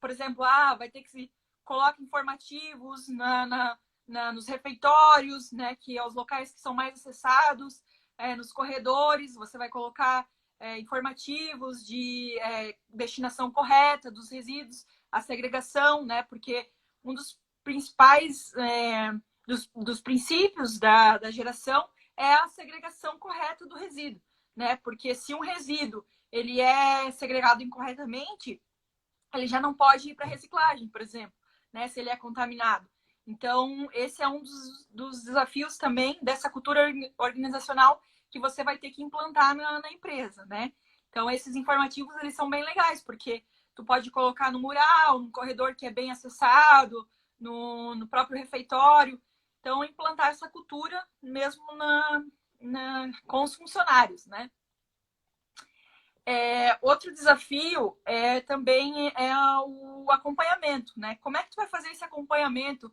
por exemplo, vai ter que se colocar informativos nos refeitórios, né? Que é os locais que são mais acessados, nos corredores, você vai colocar informativos de destinação correta dos resíduos, a segregação, né? Porque um dos principais dos princípios da geração é a segregação correta do resíduo, né? Porque se um resíduo ele é segregado incorretamente, ele já não pode ir para reciclagem, por exemplo, né? Se ele é contaminado. Então, esse é um dos desafios também dessa cultura organizacional que você vai ter que implantar na empresa, né? Então, esses informativos, eles são bem legais, porque tu pode colocar no mural, no corredor que é bem acessado, no próprio refeitório. Então, implantar essa cultura mesmo com os funcionários, né? Outro desafio também é o acompanhamento, né? Como é que tu vai fazer esse acompanhamento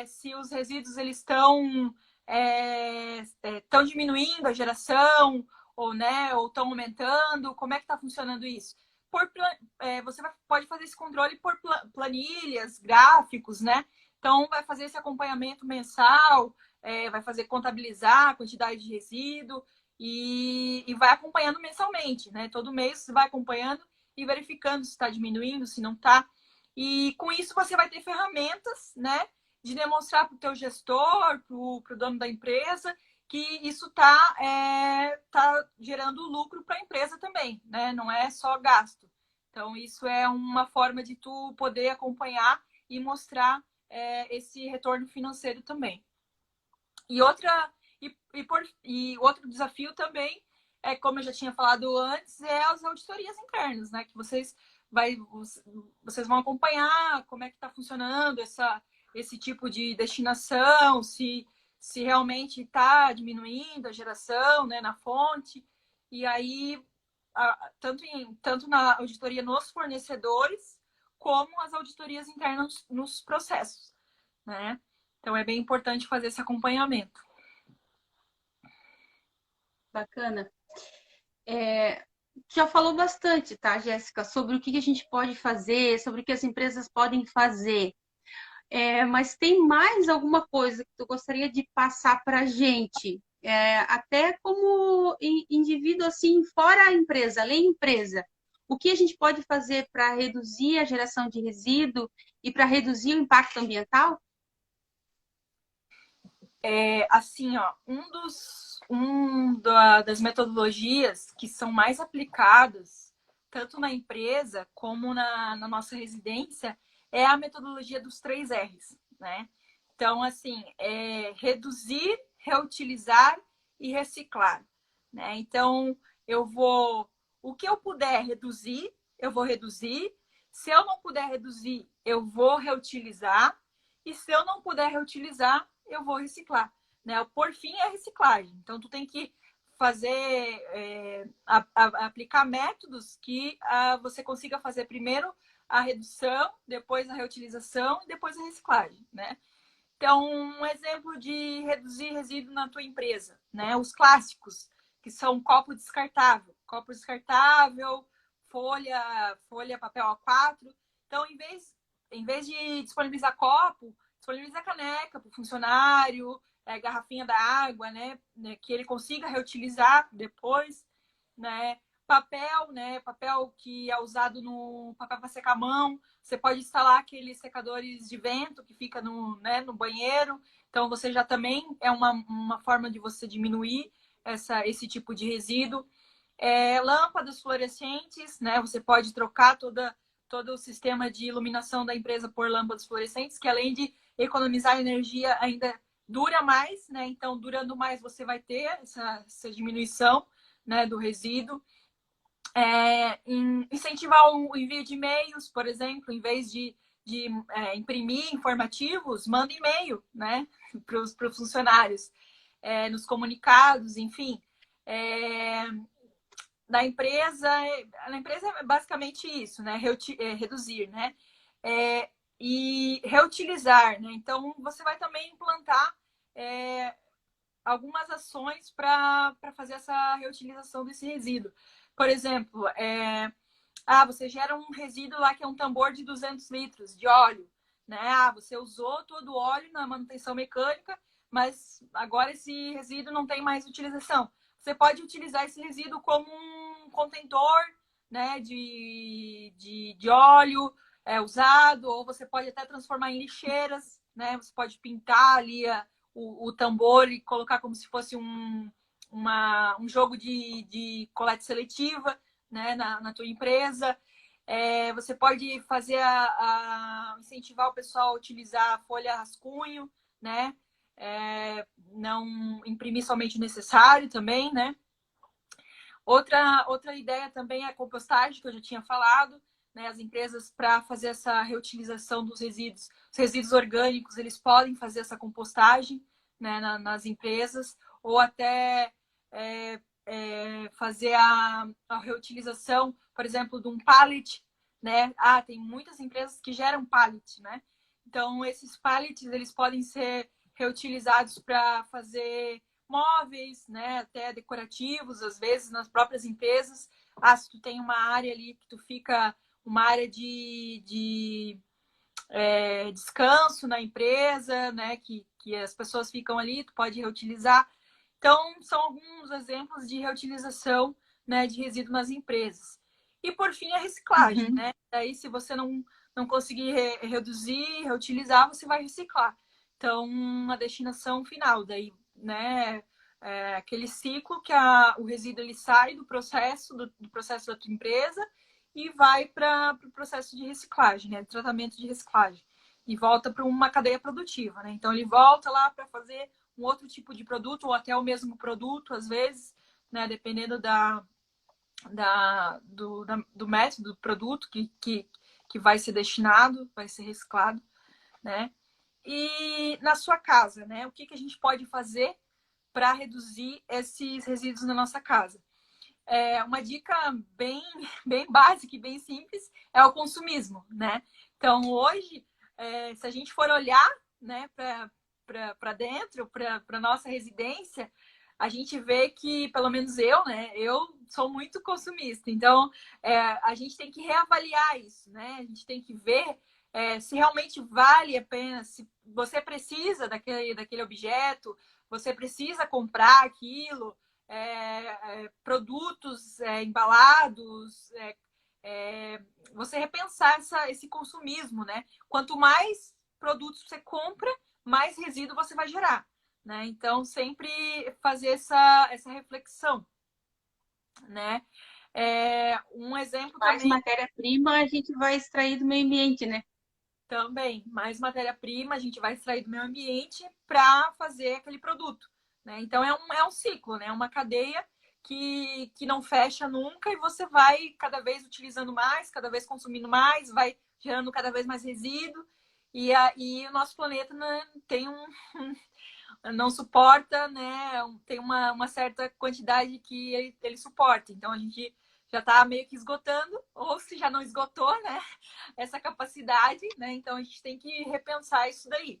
se os resíduos eles estão diminuindo a geração ou, né, ou estão aumentando? Como é que está funcionando isso? Você pode fazer esse controle por planilhas, gráficos, né? Então, vai fazer esse acompanhamento mensal, vai fazer contabilizar a quantidade de resíduo, e vai acompanhando mensalmente, né? Todo mês você vai acompanhando e verificando se está diminuindo, se não está. E com isso você vai ter ferramentas, né? De demonstrar para o teu gestor, para o dono da empresa, que isso tá gerando lucro para a empresa também, né? Não é só gasto. Então, isso é uma forma de tu poder acompanhar e mostrar esse retorno financeiro também. E outro desafio também como eu já tinha falado antes, as auditorias internas, né? Que vocês vão acompanhar como é que está funcionando esse tipo de destinação, se realmente está diminuindo a geração, né, na fonte. E aí, tanto na auditoria nos fornecedores, como as auditorias internas nos processos, né? Então, é bem importante fazer esse acompanhamento. Bacana. Já falou bastante, tá, Jéssica, sobre o que a gente pode fazer, sobre o que as empresas podem fazer. Mas tem mais alguma coisa que tu gostaria de passar para a gente? Até como indivíduo, assim, fora a empresa, além da empresa. O que a gente pode fazer para reduzir a geração de resíduo e para reduzir o impacto ambiental? Assim, ó, das metodologias que são mais aplicadas, tanto na empresa como na nossa residência, é a metodologia dos 3 R's, né? Então, assim, reduzir, reutilizar e reciclar, né? Então, o que eu puder reduzir, eu vou reduzir. Se eu não puder reduzir, eu vou reutilizar. E se eu não puder reutilizar, eu vou reciclar, né? Por fim, é a reciclagem. Então, tu tem que aplicar métodos que você consiga fazer primeiro a redução, depois a reutilização e depois a reciclagem, né? Então, um exemplo de reduzir resíduo na tua empresa, né? Os clássicos, que são copo descartável, folha papel A4. Então, em vez de disponibilizar copo, disponibiliza caneca para o funcionário, garrafinha da água, né? Que ele consiga reutilizar depois, né? Papel que é usado no papel para secar a mão. Você pode instalar aqueles secadores de vento que fica no banheiro. Então, você já também é uma forma de você diminuir esse tipo de resíduo. Lâmpadas fluorescentes, né? Você pode trocar todo o sistema de iluminação da empresa por lâmpadas fluorescentes, que além de economizar energia, ainda dura mais, né? Então, durando mais, você vai ter essa diminuição, né, do resíduo. Incentivar o envio de e-mails, por exemplo, em vez de imprimir informativos, manda e-mail, né, para os funcionários, nos comunicados, enfim. Na empresa é basicamente isso, né, reduzir, né, e reutilizar, né. Então, você vai também implantar algumas ações para fazer essa reutilização desse resíduo. Por exemplo, você gera um resíduo lá que é um tambor de 200 litros de óleo, né? Você usou todo o óleo na manutenção mecânica, mas agora esse resíduo não tem mais utilização. Você pode utilizar esse resíduo como um contentor, né, de óleo usado, ou você pode até transformar em lixeiras, né? Você pode pintar ali o tambor e colocar como se fosse um jogo de coleta seletiva, né, na tua empresa. Você pode fazer incentivar o pessoal a utilizar a folha rascunho, né? Não imprimir somente o necessário também, né? Outra ideia também é a compostagem, que eu já tinha falado, né? As empresas, para fazer essa reutilização dos resíduos, os resíduos orgânicos, eles podem fazer essa compostagem, né, nas empresas, ou até fazer a reutilização, por exemplo, de um pallet, né? Tem muitas empresas que geram pallet, né? Então, esses pallets, eles podem ser reutilizados para fazer móveis, né? Até decorativos, às vezes, nas próprias empresas. Se tu tem uma área ali que tu fica, uma área de descanso na empresa, né? Que as pessoas ficam ali, tu pode reutilizar. Então, são alguns exemplos de reutilização, né, de resíduo nas empresas. E, por fim, a reciclagem, Uhum. né? Daí, se você não conseguir reduzir, reutilizar, você vai reciclar. Então, uma destinação final, daí, né? Aquele ciclo que o resíduo ele sai do processo da tua empresa e vai para o processo de reciclagem, né? Tratamento de reciclagem. E volta para uma cadeia produtiva, né? Então, ele volta lá para fazer um outro tipo de produto, ou até o mesmo produto, às vezes, né? Dependendo do método do produto que vai ser destinado, vai ser reciclado, né? E na sua casa, né? O que a gente pode fazer para reduzir esses resíduos na nossa casa? Uma dica bem básica e bem simples é o consumismo, né? Então, hoje, se a gente for olhar, né, para dentro, para a nossa residência, a gente vê que, pelo menos eu, né, eu sou muito consumista. Então, a gente tem que reavaliar isso, né? A gente tem que ver se realmente vale a pena, se você precisa daquele objeto, você precisa comprar aquilo, produtos embalados, você repensar esse consumismo, né? Quanto mais produtos você compra, mais resíduo você vai gerar, né? Então, sempre fazer essa reflexão, né? Um exemplo Mais também, matéria-prima a gente vai extrair do meio ambiente, né? mais matéria-prima a gente vai extrair do meio ambiente para fazer aquele produto, né? Então, é um ciclo, né? Uma cadeia que não fecha nunca e você vai cada vez utilizando mais, cada vez consumindo mais, vai gerando cada vez mais resíduo. E o nosso planeta, né, tem não suporta, né? Tem uma certa quantidade que ele suporta. Então a gente já está meio que esgotando, ou se já não esgotou, né? Essa capacidade, né? Então a gente tem que repensar isso daí.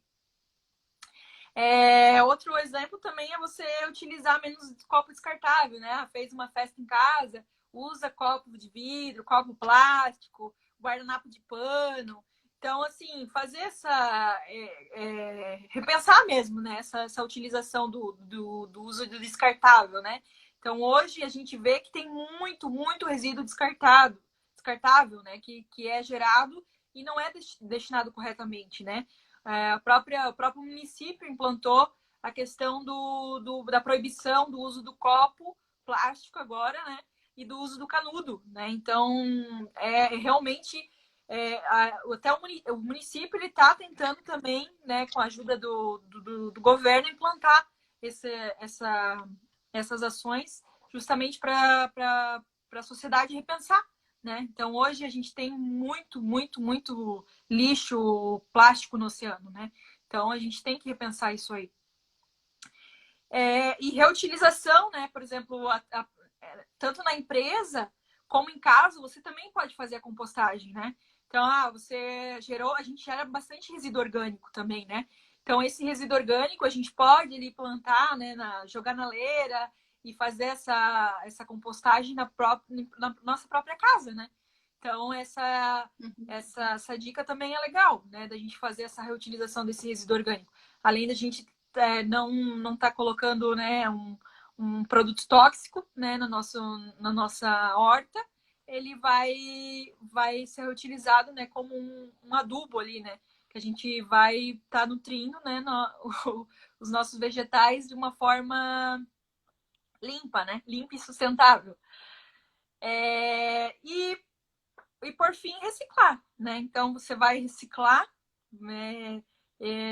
Outro exemplo também é você utilizar menos copo descartável, né? Fez uma festa em casa, usa copo de vidro, copo plástico, guardanapo de pano. Então, assim, fazer repensar mesmo, né? Essa utilização do uso do descartável, né? Então, hoje a gente vê que tem muito resíduo descartável, né? Que é gerado e não é destinado corretamente, né? O próprio município implantou a questão da proibição do uso do copo plástico agora, né? E do uso do canudo, né? Então, realmente, até o município ele está tentando também, né, com a ajuda do governo, implantar essas ações justamente para a sociedade repensar, né? Então, hoje a gente tem muito lixo plástico no oceano, né? Então, a gente tem que repensar isso aí. E reutilização, né? Por exemplo, tanto na empresa como em casa, você também pode fazer a compostagem, né? Então, a gente gera bastante resíduo orgânico também, né? Então, esse resíduo orgânico a gente pode ali plantar, né? Jogar na leira e fazer essa compostagem na nossa própria casa, né? Então, essa dica também é legal, né? Da gente fazer essa reutilização desse resíduo orgânico. Além da gente não tá colocando, né, um produto tóxico, né, na nossa horta, ele vai ser utilizado, né, como um adubo ali, né, que a gente vai estar nutrindo, né, os nossos vegetais de uma forma limpa, né, limpa e sustentável. E por fim, reciclar, né? Então, você vai reciclar, né?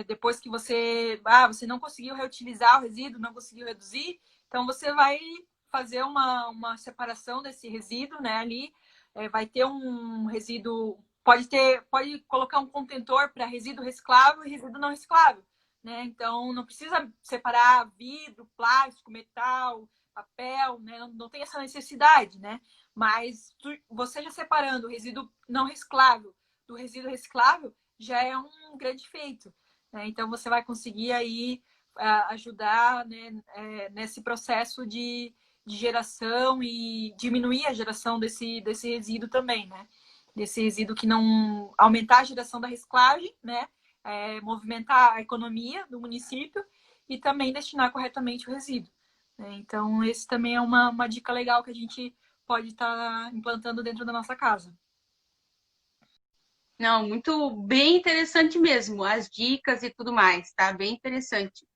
Depois que você não conseguiu reutilizar o resíduo, não conseguiu reduzir, então você vai fazer uma separação desse resíduo, né? Ali vai ter um resíduo, pode colocar um contentor para resíduo reciclável e resíduo não reciclável, né? Então, não precisa separar vidro, plástico, metal, papel, né? Não tem essa necessidade, né? Mas você já separando o resíduo não reciclável do resíduo reciclável já é um grande feito, né? Então você vai conseguir aí ajudar, né, nesse processo de geração e diminuir a geração desse resíduo também, né? Desse resíduo que não aumentar a geração da reciclagem, né? Movimentar a economia do município e também destinar corretamente o resíduo, né? Então, esse também é uma dica legal que a gente pode estar implantando dentro da nossa casa. Não, muito bem interessante mesmo, as dicas e tudo mais, tá? Bem interessante.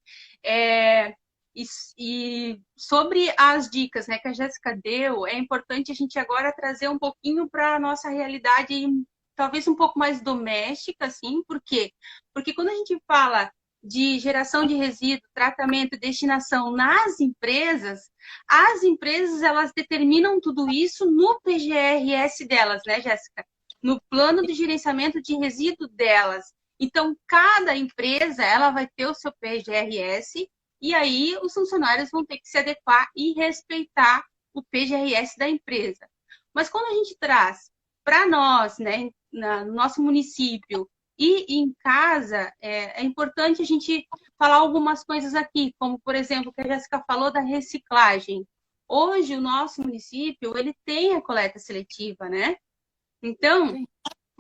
É, e sobre as dicas, né, que a Jéssica deu, é importante a gente agora trazer um pouquinho para a nossa realidade, talvez um pouco mais doméstica, assim, por quê? Porque quando a gente fala de geração de resíduo, tratamento e destinação nas empresas, as empresas, elas determinam tudo isso no PGRS delas, né, Jéssica? No plano de gerenciamento de resíduo delas. Então, cada empresa, ela vai ter o seu PGRS e aí os funcionários vão ter que se adequar e respeitar o PGRS da empresa. Mas quando a gente traz para nós, né, no nosso município e em casa, é importante a gente falar algumas coisas aqui, como, por exemplo, o que a Jéssica falou da reciclagem. Hoje, o nosso município, ele tem a coleta seletiva, né? Então,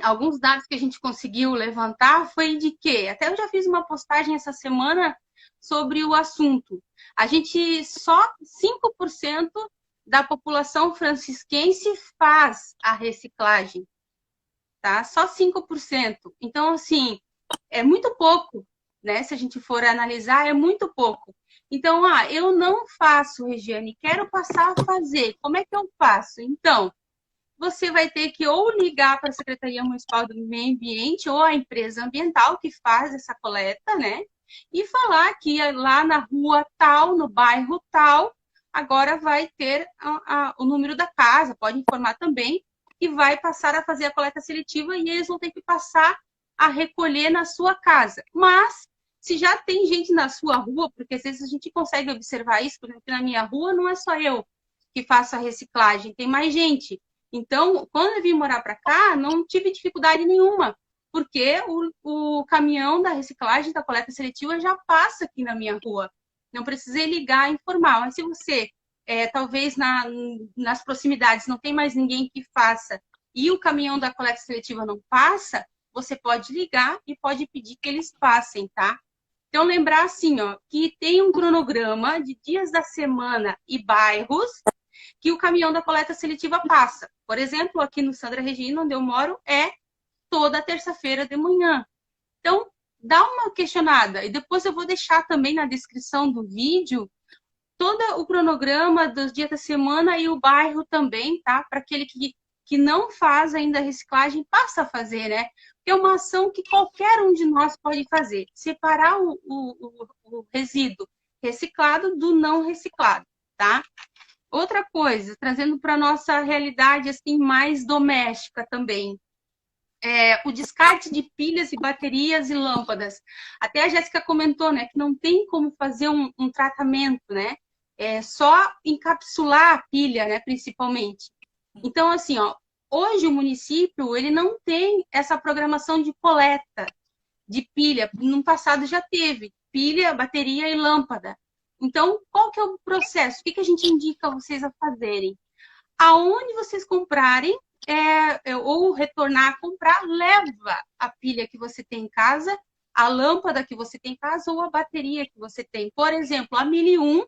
alguns dados que a gente conseguiu levantar foi de que, até eu já fiz uma postagem essa semana sobre o assunto. A gente só 5% da população francisquense faz a reciclagem, tá? Só 5%. Então, assim, é muito pouco, né? Se a gente for analisar, é muito pouco. Então, eu não faço, Regiane, quero passar a fazer. Como é que eu faço? Então, você vai ter que ou ligar para a Secretaria Municipal do Meio Ambiente ou a empresa ambiental que faz essa coleta, né? E falar que lá na rua tal, no bairro tal, agora vai ter o número da casa, pode informar também, que vai passar a fazer a coleta seletiva e eles vão ter que passar a recolher na sua casa. Mas, se já tem gente na sua rua, porque às vezes a gente consegue observar isso, por exemplo, na minha rua não é só eu que faço a reciclagem, tem mais gente. Então, quando eu vim morar para cá, não tive dificuldade nenhuma, porque o caminhão da reciclagem, da coleta seletiva, já passa aqui na minha rua. Não precisei ligar e informar. Mas se você, talvez nas proximidades, não tem mais ninguém que faça e o caminhão da coleta seletiva não passa, você pode ligar e pode pedir que eles passem, tá? Então, lembrar assim, ó, que tem um cronograma de dias da semana e bairros que o caminhão da coleta seletiva passa. Por exemplo, aqui no Sandra Regina, onde eu moro, é toda terça-feira de manhã. Então, dá uma questionada. E depois eu vou deixar também na descrição do vídeo todo o cronograma dos dias da semana e o bairro também, tá? Para aquele que não faz ainda a reciclagem, passa a fazer, né? Porque é uma ação que qualquer um de nós pode fazer. Separar o resíduo reciclado do não reciclado, tá? Outra coisa, trazendo para a nossa realidade assim, mais doméstica também, o descarte de pilhas e baterias e lâmpadas. Até a Jéssica comentou, né, que não tem como fazer um tratamento, né? É só encapsular a pilha, né, principalmente. Então, assim, ó, hoje o município ele não tem essa programação de coleta de pilha. No passado já teve pilha, bateria e lâmpada. Então, qual que é o processo? O que a gente indica vocês a fazerem? Aonde vocês comprarem, ou retornar a comprar, leva a pilha que você tem em casa, a lâmpada que você tem em casa ou a bateria que você tem. Por exemplo, a 1001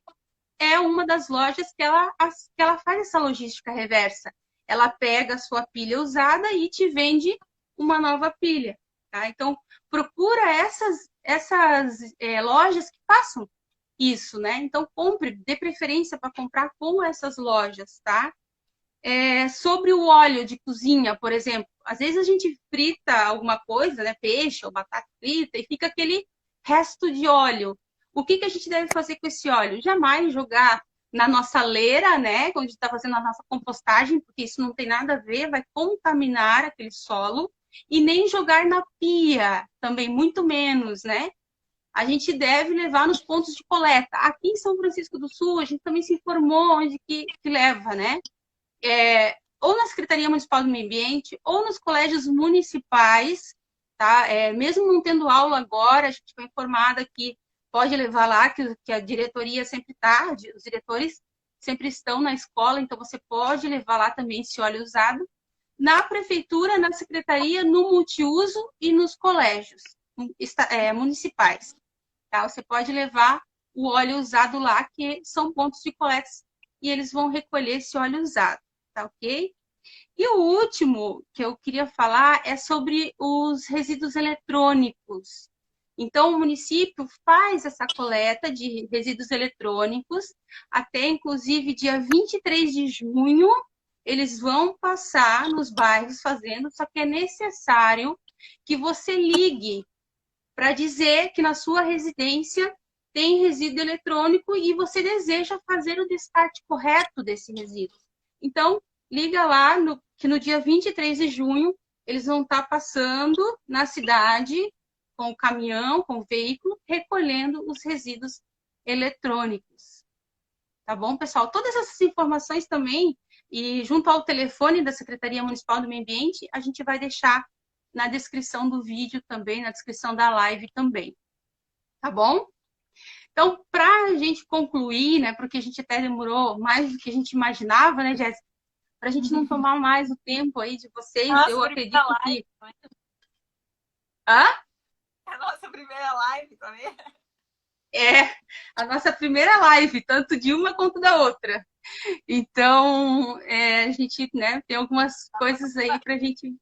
é uma das lojas que ela faz essa logística reversa. Ela pega a sua pilha usada e te vende uma nova pilha. Tá? Então, procura essas lojas que façam isso, né? Então, compre, dê preferência para comprar com essas lojas, tá? Sobre o óleo de cozinha, por exemplo, às vezes a gente frita alguma coisa, né? Peixe ou batata frita, e fica aquele resto de óleo. O que a gente deve fazer com esse óleo? Jamais jogar na nossa leira, né? Quando a gente está fazendo a nossa compostagem, porque isso não tem nada a ver, vai contaminar aquele solo. E nem jogar na pia, também muito menos, né? a gente deve levar nos pontos de coleta. Aqui em São Francisco do Sul, a gente também se informou onde que leva, né? Ou na Secretaria Municipal do Meio Ambiente, ou nos colégios municipais, tá? Mesmo não tendo aula agora, a gente foi informada que pode levar lá, que a diretoria sempre está, os diretores sempre estão na escola, então você pode levar lá também esse óleo usado. Na prefeitura, na secretaria, no multiuso e nos colégios municipais. Tá? Você pode levar o óleo usado lá, que são pontos de coleta, e eles vão recolher esse óleo usado, tá ok? E o último que eu queria falar é sobre os resíduos eletrônicos. Então, o município faz essa coleta de resíduos eletrônicos até, inclusive, dia 23 de junho, eles vão passar nos bairros fazendo, só que é necessário que você ligue para dizer que na sua residência tem resíduo eletrônico e você deseja fazer o descarte correto desse resíduo. Então, liga lá que no dia 23 de junho eles vão estar passando na cidade com o caminhão, com o veículo, recolhendo os resíduos eletrônicos. Tá bom, pessoal? Todas essas informações também, e junto ao telefone da Secretaria Municipal do Meio Ambiente, a gente vai deixar na descrição do vídeo também, na descrição da live também. Tá bom? Então, para a gente concluir, né, porque a gente até demorou mais do que a gente imaginava, né, Jéssica? Para a gente não tomar mais o tempo aí de vocês, Nossa, eu acredito live, que... Hã? a nossa primeira live também. É a nossa primeira live, tanto de uma quanto da outra. Então, a gente, né, tem algumas coisas aí para gente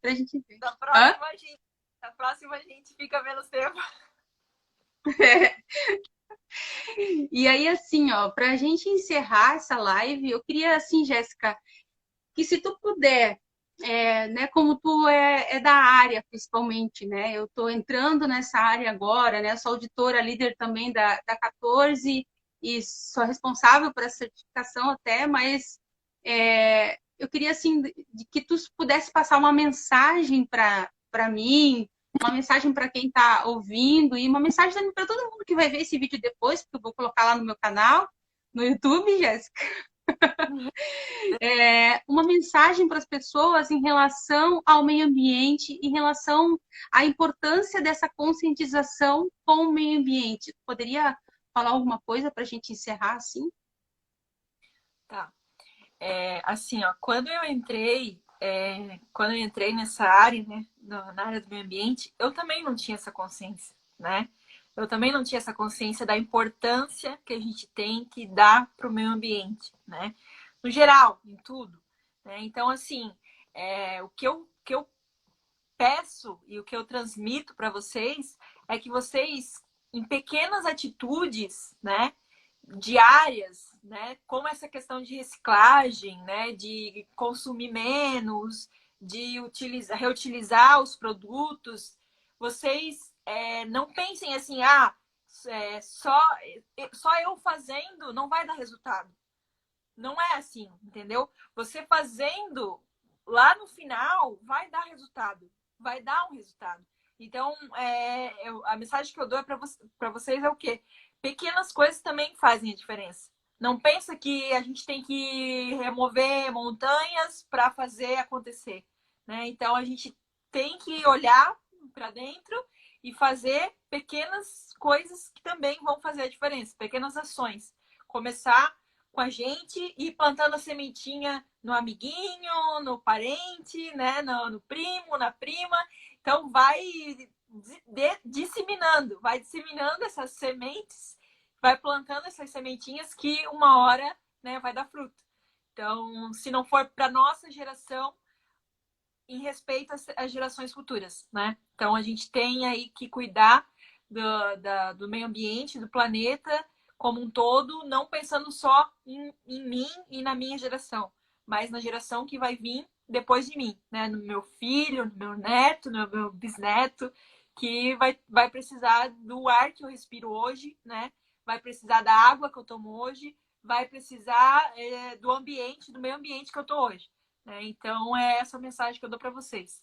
ver. Da próxima a gente fica menos tempo. E aí, assim, ó, para a gente encerrar essa live, eu queria, assim, Jéssica, que se tu puder, né, como tu é da área, principalmente, né, eu estou entrando nessa área agora, né, sou auditora, líder também da 14 e sou responsável por essa certificação até, mas eu queria, assim, que tu pudesse passar uma mensagem para mim, uma mensagem para quem está ouvindo e uma mensagem também para todo mundo que vai ver esse vídeo depois, porque eu vou colocar lá no meu canal, no YouTube, Jéssica. Uma mensagem para as pessoas em relação ao meio ambiente, em relação à importância dessa conscientização com o meio ambiente. Poderia falar alguma coisa para a gente encerrar assim? Tá. Assim, ó, quando eu entrei nessa área, né, na área do meio ambiente, eu também não tinha essa consciência, né? Eu também não tinha essa consciência da importância que a gente tem que dar para o meio ambiente, né? No geral, em tudo, né? Então, assim, o que eu peço e o que eu transmito para vocês é que vocês, em pequenas atitudes, né, diárias, né, como essa questão de reciclagem, né, de consumir menos, de reutilizar os produtos, vocês não pensem assim, só eu fazendo não vai dar resultado. Não é assim, entendeu? Você fazendo lá no final vai dar resultado, vai dar um resultado. Então, a mensagem que eu dou para vocês é o quê? Pequenas coisas também fazem a diferença. Não pensa que a gente tem que remover montanhas para fazer acontecer, né? Então, a gente tem que olhar para dentro e fazer pequenas coisas que também vão fazer a diferença, pequenas ações. Começar com a gente e plantando a sementinha no amiguinho, no parente, né? No primo, na prima. Então, vai disseminando essas sementes, vai plantando essas sementinhas que uma hora, né, vai dar fruto. Então, se não for para nossa geração, em respeito às gerações futuras, né? Então, a gente tem aí que cuidar do meio ambiente, do planeta como um todo, não pensando só em mim e na minha geração, mas na geração que vai vir depois de mim, né? No meu filho, no meu neto, no meu bisneto, que vai precisar do ar que eu respiro hoje, né? Vai precisar da água que eu tomo hoje, vai precisar do ambiente, do meio ambiente que eu tô hoje. Né? Então, é essa mensagem que eu dou para vocês.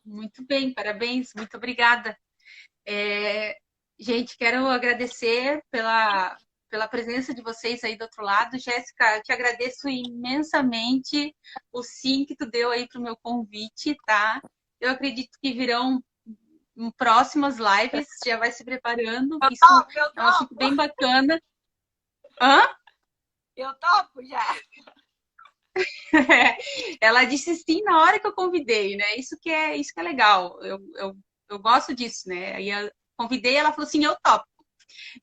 Muito bem, parabéns, muito obrigada. Gente, quero agradecer pela presença de vocês aí do outro lado. Jéssica, eu te agradeço imensamente o sim que tu deu aí para o meu convite, tá? Eu acredito que virão próximas lives, já vai se preparando. Isso Eu é um assunto topo, bem bacana. Hã? eu topo já. Ela disse sim na hora que eu convidei, né? Isso que é legal. Eu gosto disso, né? Aí eu convidei, ela falou assim, eu topo.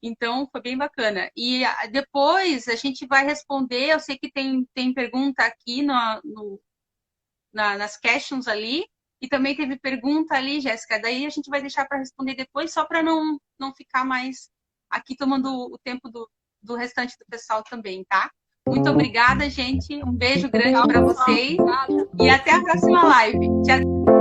Então, foi bem bacana. E depois a gente vai responder. Eu sei que tem pergunta aqui nas questions ali. E também teve pergunta ali, Jéssica. Daí a gente vai deixar para responder depois, só para não ficar mais aqui tomando o tempo do restante do pessoal também, tá? Muito obrigada, gente. Um beijo grande para vocês. E até a próxima live. Tchau.